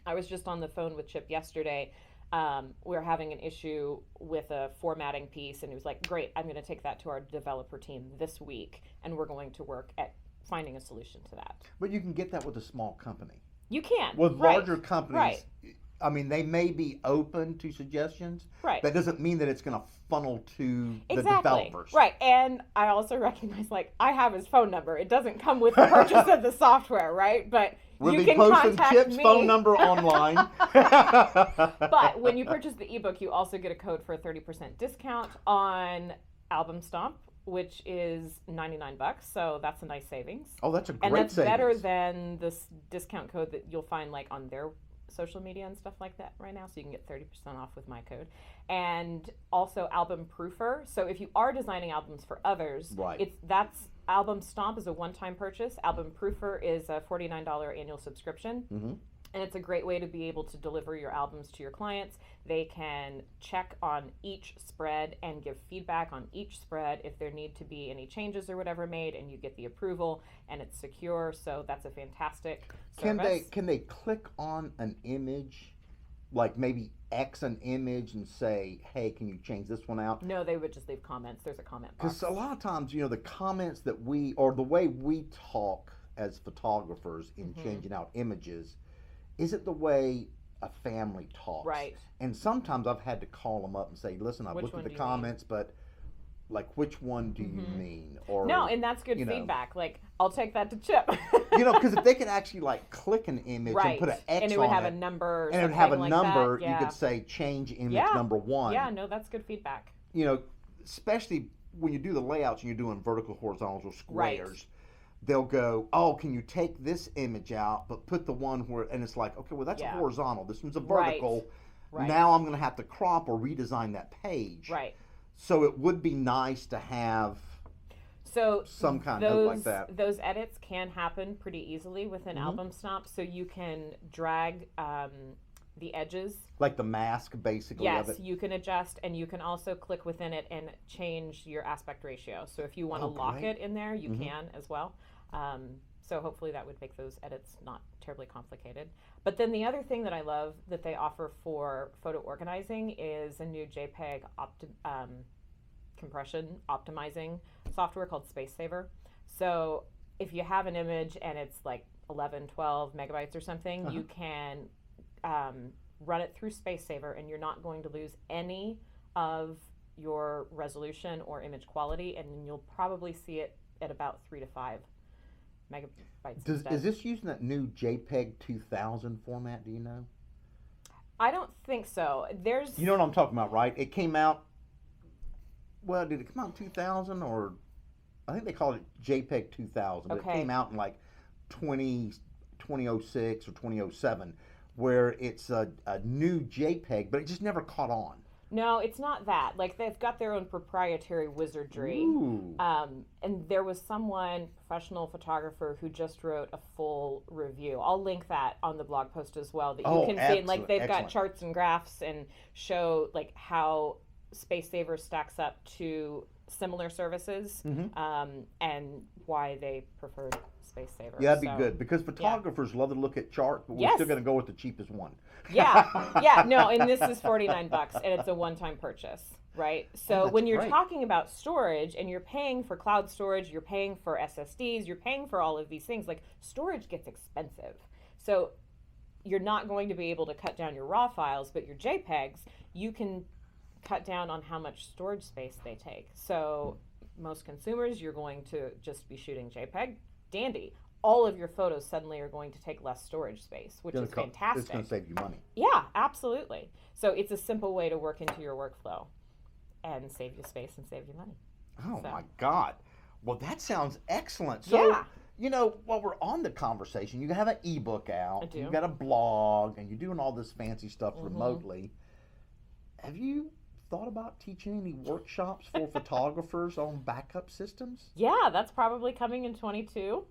I was just on the phone with Chip yesterday. We were having an issue with a formatting piece and he was like, great, I'm going to take that to our developer team this week and we're going to work at finding a solution to that. But you can get that with a small company. You can. With right. larger companies, Right. I mean, they may be open to suggestions. Right. That doesn't mean that it's going to funnel to the Exactly. developers. Right. And I also recognize, like, I have his phone number. It doesn't come with the purchase of the software, right? But We'll you be can posting contact Chip's me. phone number online. But when you purchase the ebook, you also get a code for a 30% discount on Album Stomp, which is $99. So that's a nice savings. Oh, that's a great And that's savings. better than this discount code that you'll find like on their social media and stuff like that right now. So you can get 30% off with my code. And also Album Proofer. So if you are designing albums for others, Right. that's Album Stomp is a one-time purchase. Album Proofer is a $49 annual subscription. And it's a great way to be able to deliver your albums to your clients. They can check on each spread and give feedback on each spread if there need to be any changes or whatever made, and you get the approval, and it's secure. So that's a fantastic service. Can they click on an image, like maybe X an image and say, hey, can you change this one out? No, they would just leave comments. There's a comment box. Because a lot of times, you know, the comments that or the way we talk as photographers in changing out images isn't the way a family talks. Right. And sometimes I've had to call them up and say, listen, I've Which looked one at the do you mean? comments, but like, which one do you mean? Or No, and that's good you know. feedback. Like, I'll take that to Chip. You know, because if they could actually like click an image right. and put an X and it would on have it, a number or and it would have a something like number, that. Yeah. you could say change image Yeah. number 1. Yeah, no, that's good feedback. You know, especially when you do the layouts and you're doing vertical, horizontals, or squares. Right. They'll go, oh, can you take this image out, but put the one where, and it's like, okay, well, that's a horizontal. This one's a vertical. Right. Now I'm going to have to crop or redesign that page. Right. So it would be nice to have some kind of note like that. Those edits can happen pretty easily within Album Stomp, so you can drag the edges. Like the mask, basically, of Yes, it. you can adjust, and you can also click within it and change your aspect ratio. So if you want to lock great. it in there, you can as well. So hopefully that would make those edits not terribly complicated. But then the other thing that I love that they offer for photo organizing is a new JPEG compression optimizing software called Space Saver. So if you have an image and it's like 11, 12 megabytes or something, you can run it through Space Saver, and you're not going to lose any of your resolution or image quality, and you'll probably see it at about 3 to 5 megabytes. Is this using that new JPEG 2000 format? Do you know? I don't think so. There's. You know what I'm talking about, right? It came out. Well, did it come out in 2000 or? I think they called it JPEG 2000, but it came out in like 2006 or 2007, where it's a new JPEG, but it just never caught on. No, it's not that. Like, they've got their own proprietary wizardry. And there was someone, professional photographer, who just wrote a full review. I'll link that on the blog post as well, that you can see. And, like, they've got charts and graphs and show like how Space Saver stacks up to similar services, and why they preferred Space Saver. Yeah, that'd be good, because photographers love to look at charts, but we're still going to go with the cheapest one. No, and this is $49, and it's a one-time purchase, right? So when you're talking about storage, and you're paying for cloud storage, you're paying for SSDs, you're paying for all of these things, like, storage gets expensive. So you're not going to be able to cut down your RAW files, but your JPEGs, you can cut down on how much storage space they take. So most consumers, you're going to just be shooting JPEG. Dandy. All of your photos suddenly are going to take less storage space, which is fantastic. It's going to save you money. Yeah, absolutely. So it's a simple way to work into your workflow and save you space and save you money. Oh my God. Well, that sounds excellent. So, you know, while we're on the conversation, you have an ebook out. I do. You've got a blog, and you're doing all this fancy stuff remotely. Have you thought about teaching any workshops for photographers on backup systems? Yeah, that's probably coming in 22.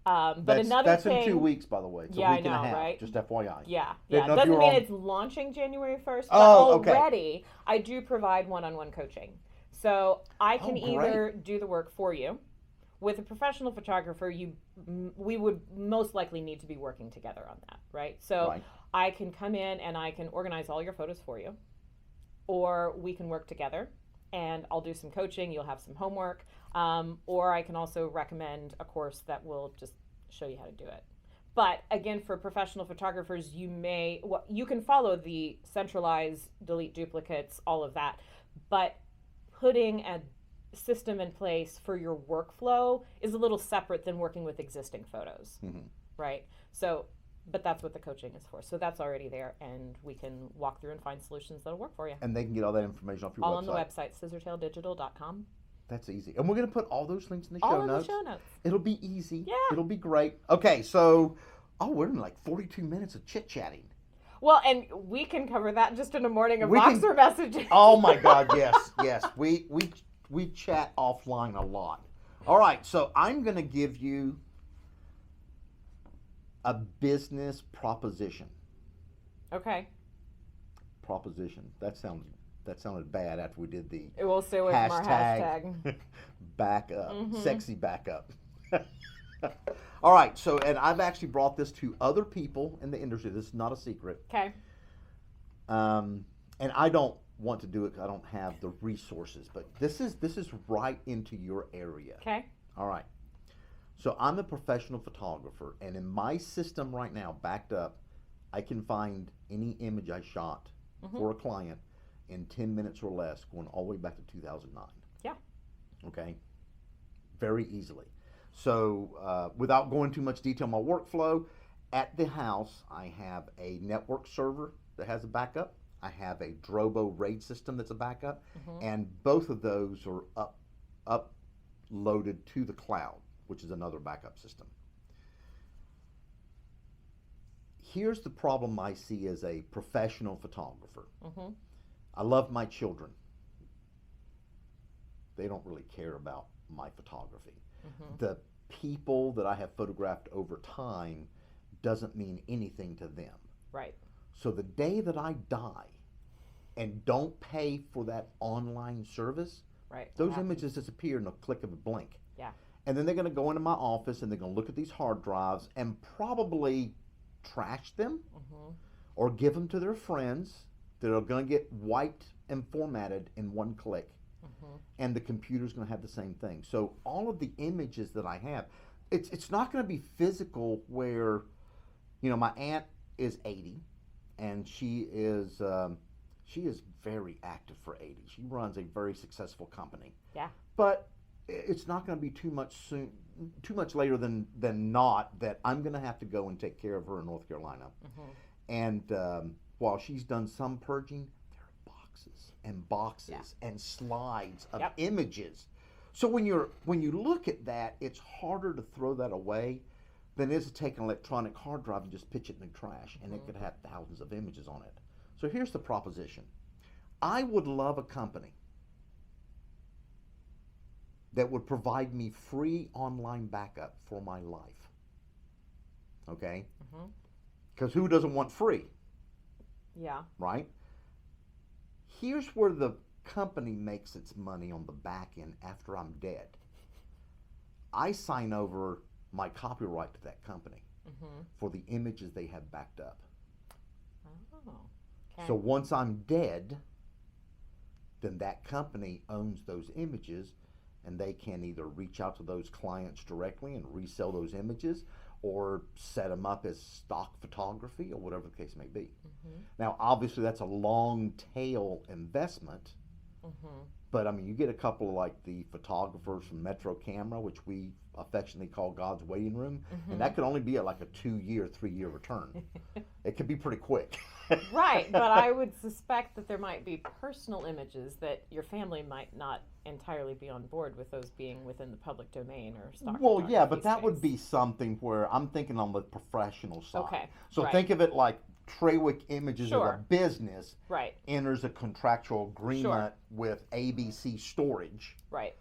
But that's in 2 weeks, by the way. It's a week and a half, right? just FYI. Yeah. Doesn't mean it's launching January 1st, but already I do provide one-on-one coaching. So I can either do the work for you. With a professional photographer, we would most likely need to be working together on that, right? So I can come in and I can organize all your photos for you. Or we can work together, and I'll do some coaching, you'll have some homework, or I can also recommend a course that will just show you how to do it. But again, for professional photographers, you can follow the centralized, delete duplicates, all of that, but putting a system in place for your workflow is a little separate than working with existing photos, right? So, but that's what the coaching is for. So that's already there, and we can walk through and find solutions that'll work for you. And they can get all that information off your website. All on the website, scissortaildigital.com. That's easy. And we're going to put all those links in the show notes. All in the show notes. It'll be easy. Yeah. It'll be great. Okay, so, we're in like 42 minutes of chit-chatting. Well, and we can cover that just in a morning of Voxer messages. Oh my God, yes. We chat offline a lot. All right, so I'm going to give you a business proposition. Okay. Proposition. That sounded bad after we did the We'll stay away from our hashtag. Backup. Sexy backup. All right, so, and I've actually brought this to other people in the industry. This is not a secret. Okay. And I don't want to do it because I don't have the resources, but this is right into your area. Okay. All right. So I'm a professional photographer, and in my system right now, backed up, I can find any image I shot for a client in 10 minutes or less, going all the way back to 2009. Yeah. Okay. Very easily. So without going too much detail on my workflow, at the house, I have a network server that has a backup. I have a Drobo RAID system that's a backup, and both of those are uploaded to the cloud, which is another backup system. Here's the problem I see as a professional photographer. I love my children. They don't really care about my photography. The people that I have photographed over time doesn't mean anything to them. Right. So the day that I die and don't pay for that online service, those images disappear in a click of a blink. Yeah. And then they're going to go into my office and they're going to look at these hard drives and probably trash them or give them to their friends that are going to get wiped and formatted in one click. And the computer's going to have the same thing. So all of the images that I have, it's not going to be physical where, you know, my aunt is 80 and she is very active for 80. She runs a very successful company. Yeah. But it's not going to be too much later than not that I'm going to have to go and take care of her in North Carolina. And while she's done some purging, there are boxes and boxes and slides of images. So when you look at that, it's harder to throw that away than it is to take an electronic hard drive and just pitch it in the trash, and it could have thousands of images on it. So here's the proposition. I would love a company that would provide me free online backup for my life. Okay? Because who doesn't want free? Yeah. Right? Here's where the company makes its money on the back end after I'm dead. I sign over my copyright to that company for the images they have backed up. Oh, okay. So once I'm dead, then that company owns those images, and they can either reach out to those clients directly and resell those images or set them up as stock photography or whatever the case may be. Now, obviously, that's a long tail investment, but I mean, you get a couple of like the photographers from Metro Camera, which we affectionately call God's waiting room, and that could only be like a 2-year, 3-year return. It could be pretty quick. Right, but I would suspect that there might be personal images that your family might not entirely be on board with those being within the public domain or stock. Well, yeah, but that space. would be something where I'm thinking on the professional side. Okay, So right. think of it like Trawick Images of a Sure. business Right, enters a contractual agreement with ABC Storage right.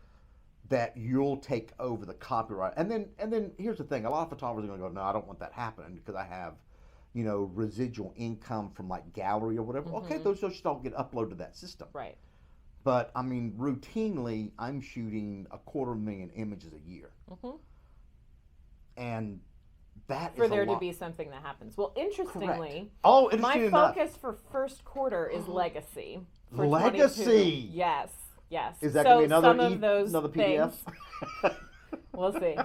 that you'll take over the copyright. And then here's the thing, a lot of photographers are going to go, no, I don't want that happening because I have, you know, residual income from like gallery or whatever. Okay, those just don't get uploaded to that system. Right. But I mean, routinely, I'm shooting 250,000 images a year. And that For is there a lot. to be something that happens. Well, interestingly, Correct. Oh, my interesting enough. focus for first quarter is legacy. For Legacy? 22. Yes, yes. Is that so going to be another, some of those another PDF? things, we'll see.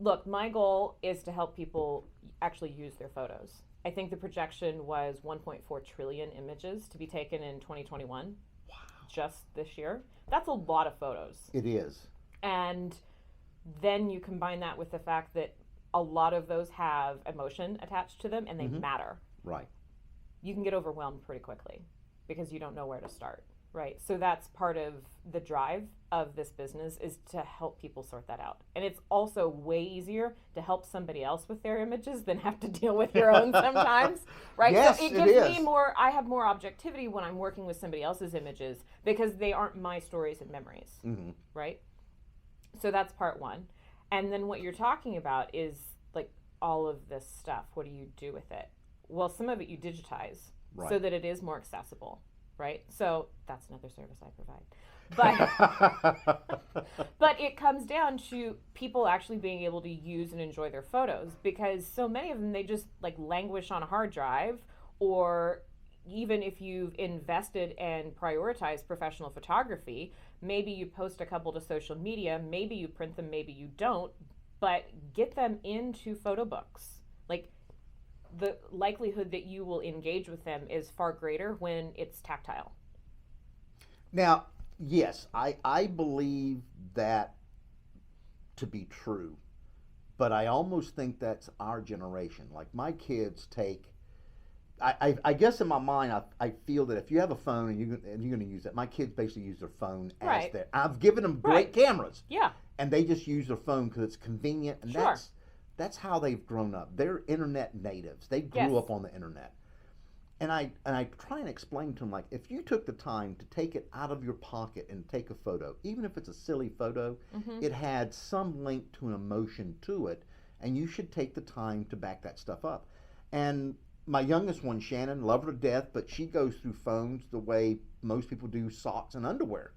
Look, my goal is to help people actually use their photos. I think the projection was 1.4 trillion images to be taken in 2021. Wow. Just this year. That's a lot of photos. It is. And then you combine that with the fact that a lot of those have emotion attached to them and they matter. Right. You can get overwhelmed pretty quickly because you don't know where to start, right? So that's part of the drive of this business, is to help people sort that out. And it's also way easier to help somebody else with their images than have to deal with your own sometimes, right? Yes, so it it gives is. me more, I have more objectivity when I'm working with somebody else's images because they aren't my stories and memories, right? So that's part one. And then what you're talking about is like all of this stuff. What do you do with it? Well, some of it you digitize so that it is more accessible, right? So that's another service I provide. But it comes down to people actually being able to use and enjoy their photos, because so many of them, they just like languish on a hard drive, or even if you've invested and prioritized professional photography, maybe you post a couple to social media, maybe you print them, maybe you don't, but get them into photo books. Like, the likelihood that you will engage with them is far greater when it's tactile. Now, yes, I believe that to be true, but I almost think that's our generation. Like, my kids take, I guess in my mind, I feel that if you have a phone and you're going to use it, my kids basically use their phone as their, I've given them great cameras. Yeah. And they just use their phone because it's convenient, and Sure. that's how they've grown up. They're internet natives. They grew up on the internet. And I try and explain to them, like, if you took the time to take it out of your pocket and take a photo, even if it's a silly photo, it had some link to an emotion to it, and you should take the time to back that stuff up. And my youngest one, Shannon, love her to death, but she goes through phones the way most people do socks and underwear.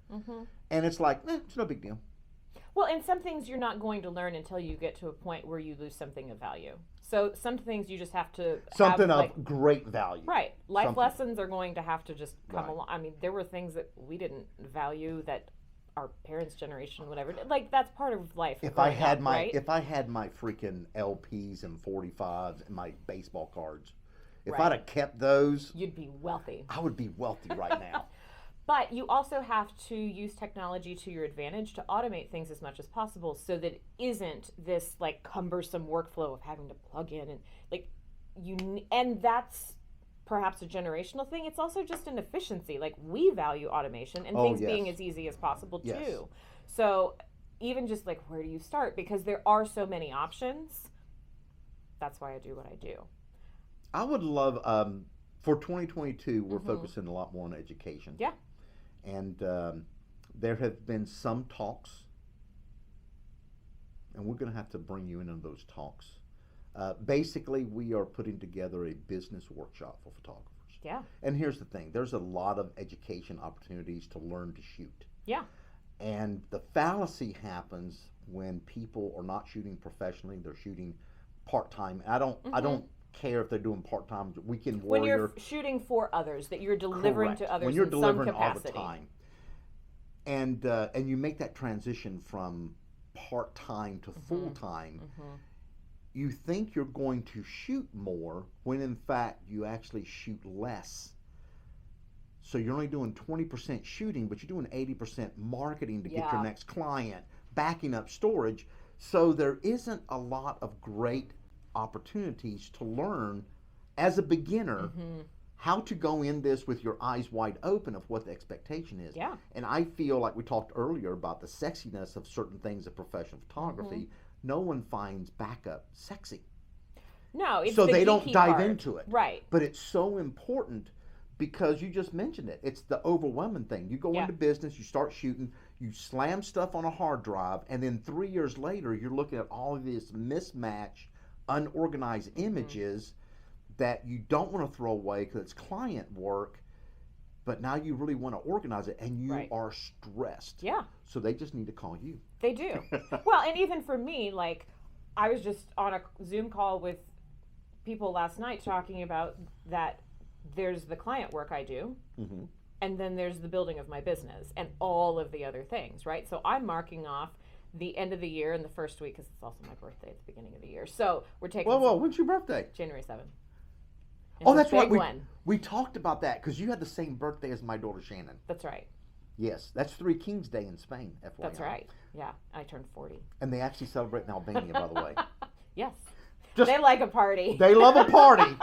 And it's like, it's no big deal. Well, and some things you're not going to learn until you get to a point where you lose something of value. So some things you just have to Something have, of great value. right. Life Something. lessons are going to have to just come Right. along. I mean, there were things that we didn't value that our parents' generation, whatever. Like that's part of life. If I growing had up, my right? if I had my freaking LPs and 45s and my baseball cards, if Right. I'd have kept those, You'd be wealthy. I would be wealthy right now. But you also have to use technology to your advantage to automate things as much as possible so that it isn't this like cumbersome workflow of having to plug in and like and that's perhaps a generational thing. It's also just an efficiency. Like we value automation and Oh, things yes. being as easy as possible too. Yes. So even just like where do you start? Because there are so many options. That's why I do what I do. I would love for 2022. We're Mhm. focusing a lot more on education. Yeah. And there have been some talks, and we're going to have to bring you in on those talks. Basically, we are putting together a business workshop for photographers. Yeah. And here's the thing: there's a lot of education opportunities to learn to shoot. Yeah. And the fallacy happens when people are not shooting professionally; they're shooting part-time. I don't care if they're doing part-time, weekend When warrior. you're shooting for others, that you're delivering Correct. to others when you're in delivering some capacity. all the time, and you make that transition from part-time to full-time, you think you're going to shoot more when in fact you actually shoot less. So you're only doing 20% shooting, but you're doing 80% marketing to get your Yeah. next client, backing up storage. So there isn't a lot of great opportunities to learn as a beginner how to go in this with your eyes wide open of what the expectation is. Yeah. And I feel like we talked earlier about the sexiness of certain things of professional photography. No one finds backup sexy. No, it's So the they don't geeky dive part. into it. Right. But it's so important because you just mentioned it. It's the overwhelming thing. You go Yeah. into business, you start shooting, you slam stuff on a hard drive, and then 3 years later, you're looking at all of this mismatch, unorganized images that you don't want to throw away because it's client work, but now you really want to organize it, and you Right. are stressed. Yeah. So they just need to call you. They do. Well, and even for me, like, I was just on a Zoom call with people last night talking about that there's the client work I do, Mhm. and then there's the building of my business and all of the other things, right? So I'm marking off the end of the year and the first week because it's also my birthday at the beginning of the year. So we're taking Whoa, when's your birthday? January 7th. Oh, It's a that's right. big one. We talked about that because you had the same birthday as my daughter Shannon. That's right. Yes, that's Three Kings Day in Spain, FYI. That's right. Yeah, I turned 40. And they actually celebrate in Albania, by the way. Yes. Just- They like a party. They love a party.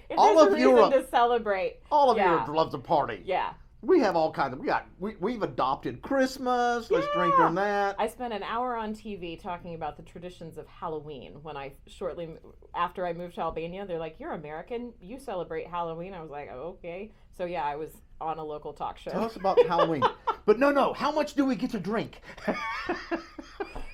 If all there's of a reason Europe- to celebrate. All of Yeah. Europe loves a party. Yeah. We have all kinds of. We've adopted Christmas. Let's drink during that. I spent an hour on TV talking about the traditions of Halloween when I shortly after I moved to Albania. They're like, "You're American. You celebrate Halloween." I was like, "Oh, okay." So yeah, I was on a local talk show. Tell us about Halloween. But no. How much do we get to drink?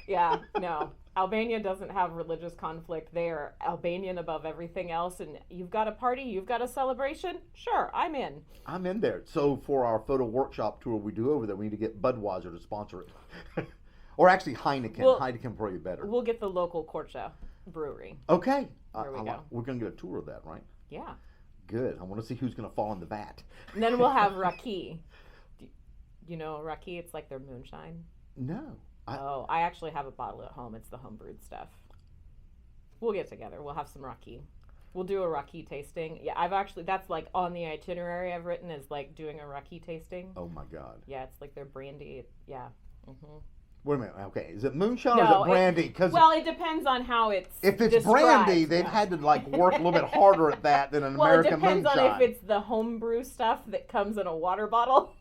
Yeah, no. Albania doesn't have religious conflict. They are Albanian above everything else. And you've got a party, you've got a celebration. Sure, I'm in. I'm in there. So for our photo workshop tour we do over there, we need to get Budweiser to sponsor it. Or actually Heineken. Well- Heineken probably better. We'll get the local Korcha brewery. Okay. There we go. We're going to get a tour of that, right? Yeah. Good. I want to see who's going to fall in the vat. And then we'll have raki. You know raki? It's like their moonshine. No. I actually have a bottle at home. It's the homebrewed stuff. We'll get together. We'll have some raki. We'll do a raki tasting. Yeah, that's like on the itinerary I've written is like doing a raki tasting. Oh my God. Yeah, it's like their brandy. Yeah. Wait a minute. Okay. Is it moonshine or No, is it brandy? Because Well, it depends on how it's if it's described. brandy, they've had to like work a little bit harder at that than an Well, American it depends moonshine. on if it's the homebrew stuff that comes in a water bottle.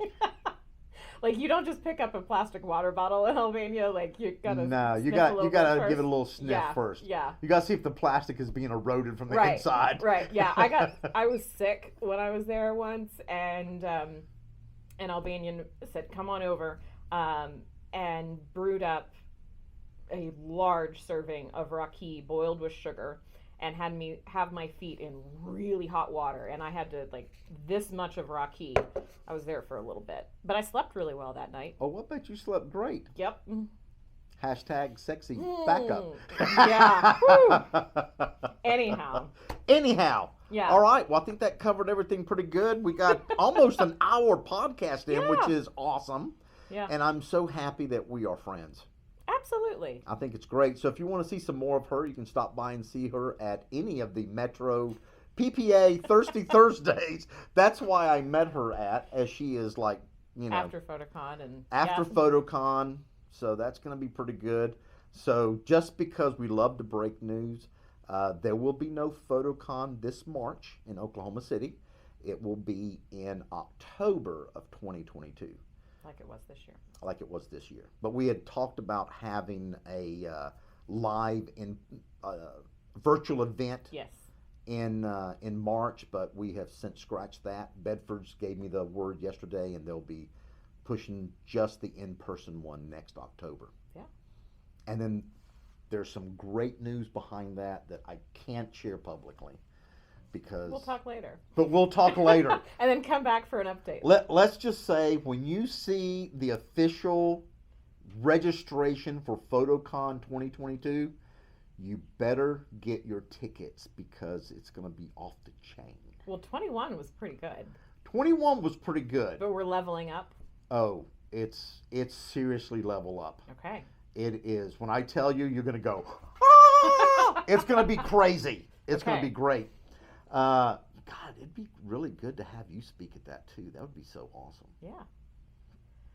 Like you don't just pick up a plastic water bottle in Albania. Like you gotta. No, you sniff a got little you got bit to first. give it a little sniff Yeah, first. yeah. You got to see if the plastic is being eroded from the Right, inside. Right. Yeah. I was sick when I was there once, and an Albanian said, "Come on over," and brewed up a large serving of raki boiled with sugar, and had me have my feet in really hot water, and I had to like this much of raki. I was there for a little bit, but I slept really well that night. Oh, I bet you slept great. Yep. Hashtag sexy backup. Yeah. Woo. Anyhow. Yeah. All right. Well, I think that covered everything pretty good. We got almost an hour podcast in, which is awesome. Yeah. And I'm so happy that we are friends. Absolutely. I think it's great. So if you want to see some more of her, you can stop by and see her at any of the Metro PPA Thirsty Thursdays. That's why I met her as she is like, after PhotoCon and PhotoCon. So that's going to be pretty good. So just because we love to break news, there will be no PhotoCon this March in Oklahoma City. It will be in October of 2022. Like it was this year. But we had talked about having a live virtual event in March, but we have since scratched that. Bedford's gave me the word yesterday, and they'll be pushing just the in-person one next October. Yeah. And then there's some great news behind that I can't share publicly. Because we'll talk later. But we'll talk later. And then come back for an update. Let's just say when you see the official registration for PhotoCon 2022, you better get your tickets because it's going to be off the chain. Well, 21 was pretty good. 21 was pretty good. But we're leveling up. Oh, it's seriously level up. Okay. It is. When I tell you, you're going to go, ah! It's going to be crazy. It's going to be great. God, it'd be really good to have you speak at that too. That would be so awesome. Yeah.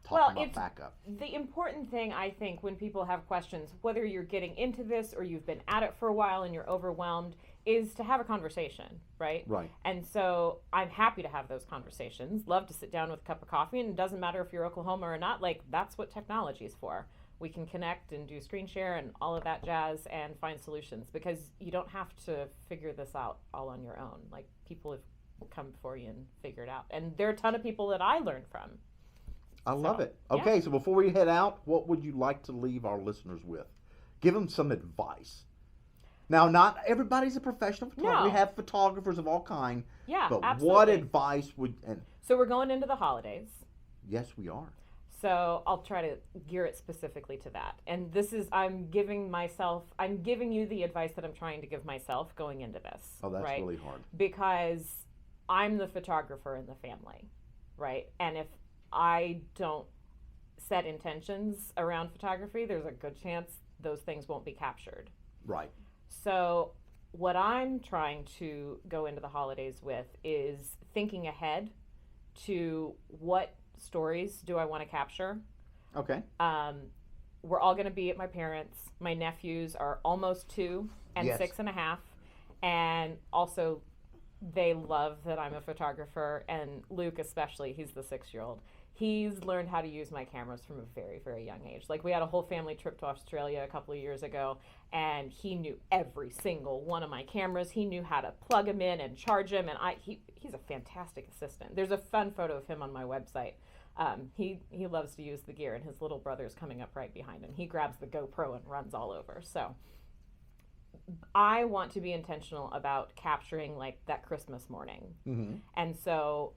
Talking about backup. The important thing, I think, when people have questions, whether you're getting into this or you've been at it for a while and you're overwhelmed, is to have a conversation, right? Right. And so I'm happy to have those conversations. Love to sit down with a cup of coffee, and it doesn't matter if you're Oklahoma or not. Like, that's what technology is for. We can connect and do screen share and all of that jazz and find solutions, because you don't have to figure this out all on your own. Like, people have come before you and figured it out. And there are a ton of people that I learned from. I love it. Okay, yeah. So before we head out, what would you like to leave our listeners with? Give them some advice. Now, not everybody's a professional photographer. No. We have photographers of all kind. Yeah, but absolutely. What advice would... So we're going into the holidays. Yes, we are. So I'll try to gear it specifically to that. And this is, I'm giving you the advice that I'm trying to give myself going into this. Oh, that's right? really hard. Because I'm the photographer in the family, right? And if I don't set intentions around photography, there's a good chance those things won't be captured. Right. So what I'm trying to go into the holidays with is thinking ahead to what stories do I want to capture. Okay. We're all going to be at my parents'. My nephews are almost 2 and 6.5. And also, they love that I'm a photographer. And Luke especially, he's the 6-year-old. He's learned how to use my cameras from a very, very young age. Like, we had a whole family trip to Australia a couple of years ago, and he knew every single one of my cameras. He knew how to plug them in and charge them, and he's a fantastic assistant. There's a fun photo of him on my website. He loves to use the gear, and his little brother's coming up right behind him. He grabs the GoPro and runs all over. So I want to be intentional about capturing, like, that Christmas morning. Mm-hmm. And so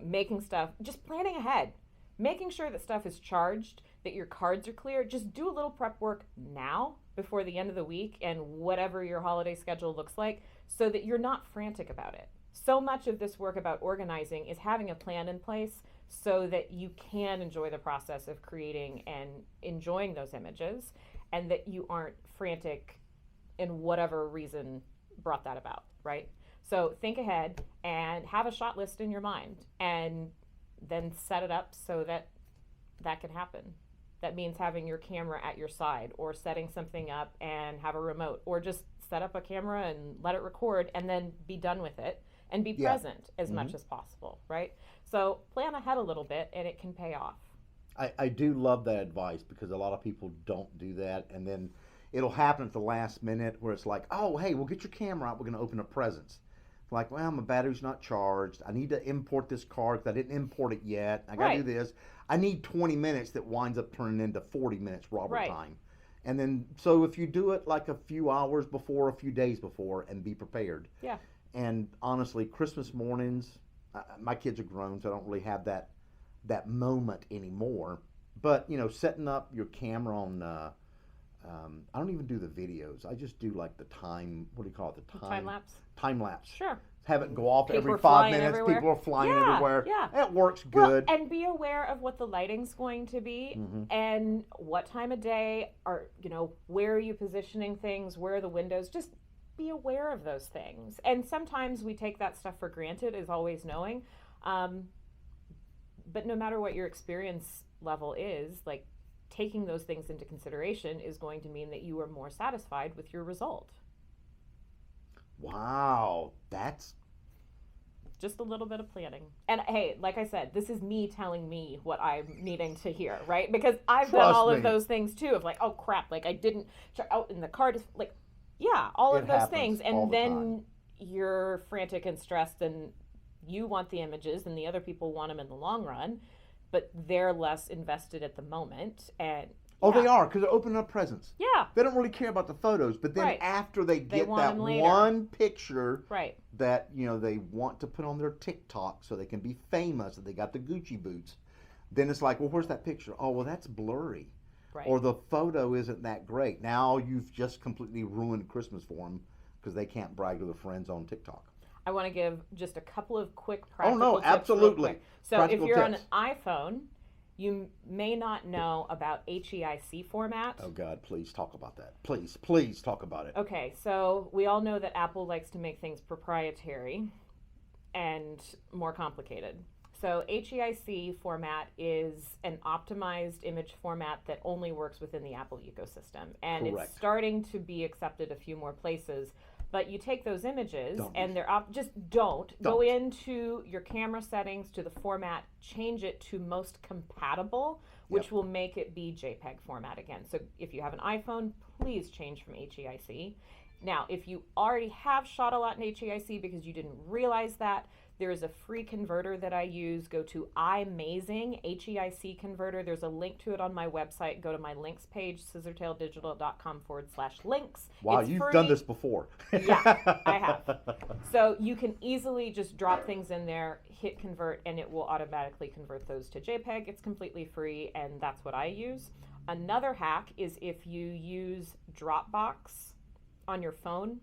making stuff, just planning ahead, making sure that stuff is charged, that your cards are clear. Just do a little prep work now before the end of the week and whatever your holiday schedule looks like, so that you're not frantic about it. So much of this work about organizing is having a plan in place so that you can enjoy the process of creating and enjoying those images, and that you aren't frantic in whatever reason brought that about, right? So think ahead and have a shot list in your mind, and then set it up so that that can happen. That means having your camera at your side, or setting something up and have a remote, or just set up a camera and let it record and then be done with it and be present as much as possible, right? So plan ahead a little bit and it can pay off. I do love that advice, because a lot of people don't do that, and then it'll happen at the last minute where it's like, oh, hey, we'll get your camera out, we're going to open up presents. Like, well, my battery's not charged. I need to import this card because I didn't import it yet. I got to do this. I need 20 minutes that winds up turning into 40 minutes Robert time. And then, so if you do it like a few hours before, a few days before, and be prepared. Yeah. And honestly, Christmas mornings, my kids are grown, so I don't really have that moment anymore. But, you know, setting up your camera I don't even do the videos. I just do like the time. What do you call it? The Time lapse. Time lapse. Sure. Have it go off People every are 5 flying minutes. everywhere. People are flying Yeah, everywhere. yeah. It works good. Well, and be aware of what the lighting's going to be and what time of day, or where are you positioning things, where are the windows. Just be aware of those things. And sometimes we take that stuff for granted, as always knowing. But no matter what your experience level is, like, taking those things into consideration is going to mean that you are more satisfied with your result. Wow, that's just a little bit of planning. And hey, like I said, this is me telling me what I'm needing to hear, right? Because I've done all of those things too, of like, oh crap, like I didn't check out in the car, just like, yeah, all of those things. And then you're frantic and stressed, and you want the images and the other people want them in the long run, but they're less invested at the moment. And they are, because they're opening up presents. Yeah. They don't really care about the photos, but then after they get that one picture that, they want to put on their TikTok so they can be famous, and they got the Gucci boots, then it's like, well, where's that picture? Oh, well, that's blurry. Right. Or the photo isn't that great. Now you've just completely ruined Christmas for them because they can't brag to their friends on TikTok. I want to give just a couple of quick practical tips. Oh, no, absolutely. So practical if you're tips. On an iPhone, you may not know about HEIC format. Oh, God, please talk about that. Please talk about it. Okay, so we all know that Apple likes to make things proprietary and more complicated. So HEIC format is an optimized image format that only works within the Apple ecosystem. And Correct. It's starting to be accepted a few more places. But you take those images and they're just don't go into your camera settings to the format, change it to most compatible, which will make it be JPEG format again. So if you have an iPhone, please change from HEIC. Now, if you already have shot a lot in HEIC because you didn't realize that, there is a free converter that I use. Go to iMazing, HEIC converter. There's a link to it on my website. Go to my links page, scissortaildigital.com/links. Wow, you've done this before. Yeah, I have. So you can easily just drop things in there, hit convert, and it will automatically convert those to JPEG. It's completely free, and that's what I use. Another hack is if you use Dropbox on your phone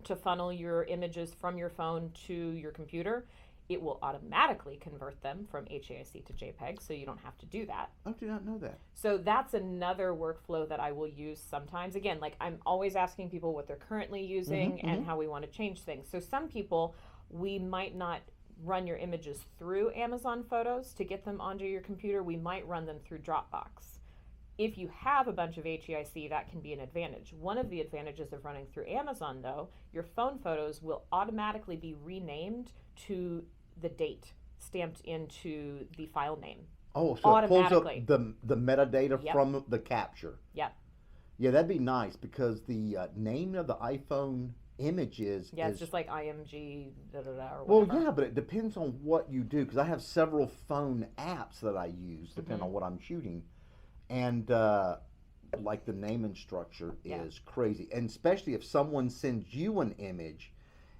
to funnel your images from your phone to your computer, it will automatically convert them from HEIC to JPEG, so you don't have to do that. I do not know that. So that's another workflow that I will use sometimes. Again, like I'm always asking people what they're currently using and how we want to change things. So some people, we might not run your images through Amazon Photos to get them onto your computer. We might run them through Dropbox. If you have a bunch of HEIC, that can be an advantage. One of the advantages of running through Amazon, though, your phone photos will automatically be renamed to the date stamped into the file name. Oh, so it pulls up the metadata from the capture. Yep. Yeah, that'd be nice because the name of the iPhone images it's just like IMG or whatever. Well, yeah, but it depends on what you do, because I have several phone apps that I use depending on what I'm shooting. And like the naming structure is crazy, and especially if someone sends you an image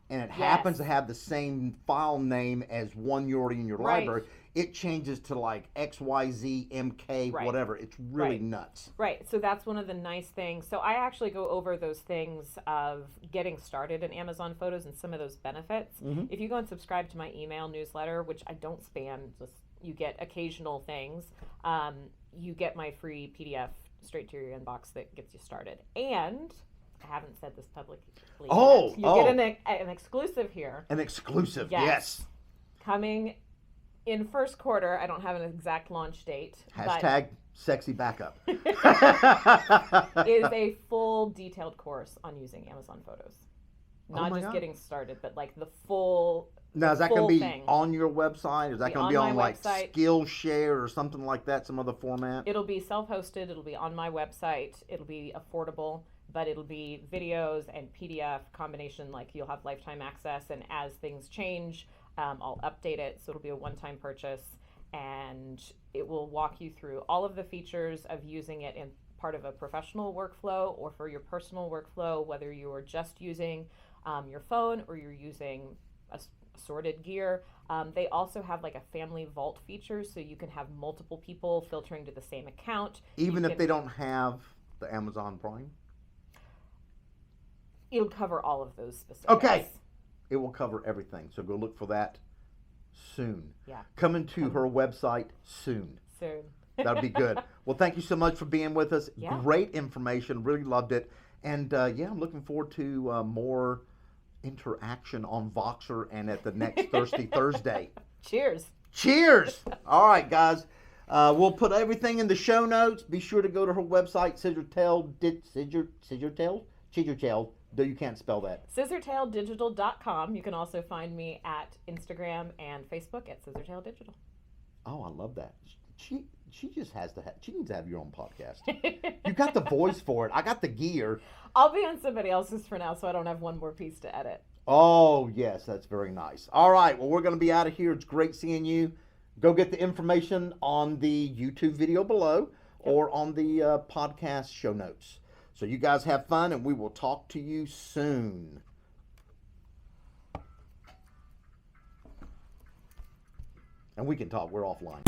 and it happens to have the same file name as one you already in your library, it changes to like XYZ MK whatever. It's really nuts. Right. So that's one of the nice things. So I actually go over those things of getting started in Amazon Photos and some of those benefits. If you go and subscribe to my email newsletter, which I don't spam, just you get occasional things. You get my free PDF straight to your inbox that gets you started. And I haven't said this publicly yet. You get an exclusive here. An exclusive, yes. Coming in first quarter. I don't have an exact launch date. Hashtag sexy backup. Is a full detailed course on using Amazon Photos. Not just getting started, but like the full... Now, is that going to be on your website? Is that going to be on like Skillshare or something like that, some other format? It'll be self-hosted. It'll be on my website. It'll be affordable, but it'll be videos and PDF combination. Like you'll have lifetime access, and as things change, I'll update it. So it'll be a one-time purchase, and it will walk you through all of the features of using it in part of a professional workflow or for your personal workflow, whether you are just using your phone or you're using assorted gear. They also have like a family vault feature, so you can have multiple people filtering to the same account. Even if they don't have the Amazon Prime? It'll cover all of those specifics. Okay. It will cover everything. So go look for that soon. Yeah. Coming to her website soon. Soon. That'd be good. Well, thank you so much for being with us. Yeah. Great information. Really loved it. And yeah, I'm looking forward to more interaction on Voxer and at the next Thirsty Thursday. Cheers. Cheers. All right, guys. We'll put everything in the show notes. Be sure to go to her website, Scissortail. You can't spell that. Scissortaildigital.com. You can also find me at Instagram and Facebook at scissortaildigital. Oh, I love that. She just has to she needs to have your own podcast. You got the voice for it. I got the gear. I'll be on somebody else's for now, so I don't have one more piece to edit. Oh, yes, that's very nice. All right, well, we're going to be out of here. It's great seeing you. Go get the information on the YouTube video below or on the podcast show notes. So you guys have fun, and we will talk to you soon. And we can talk. We're offline.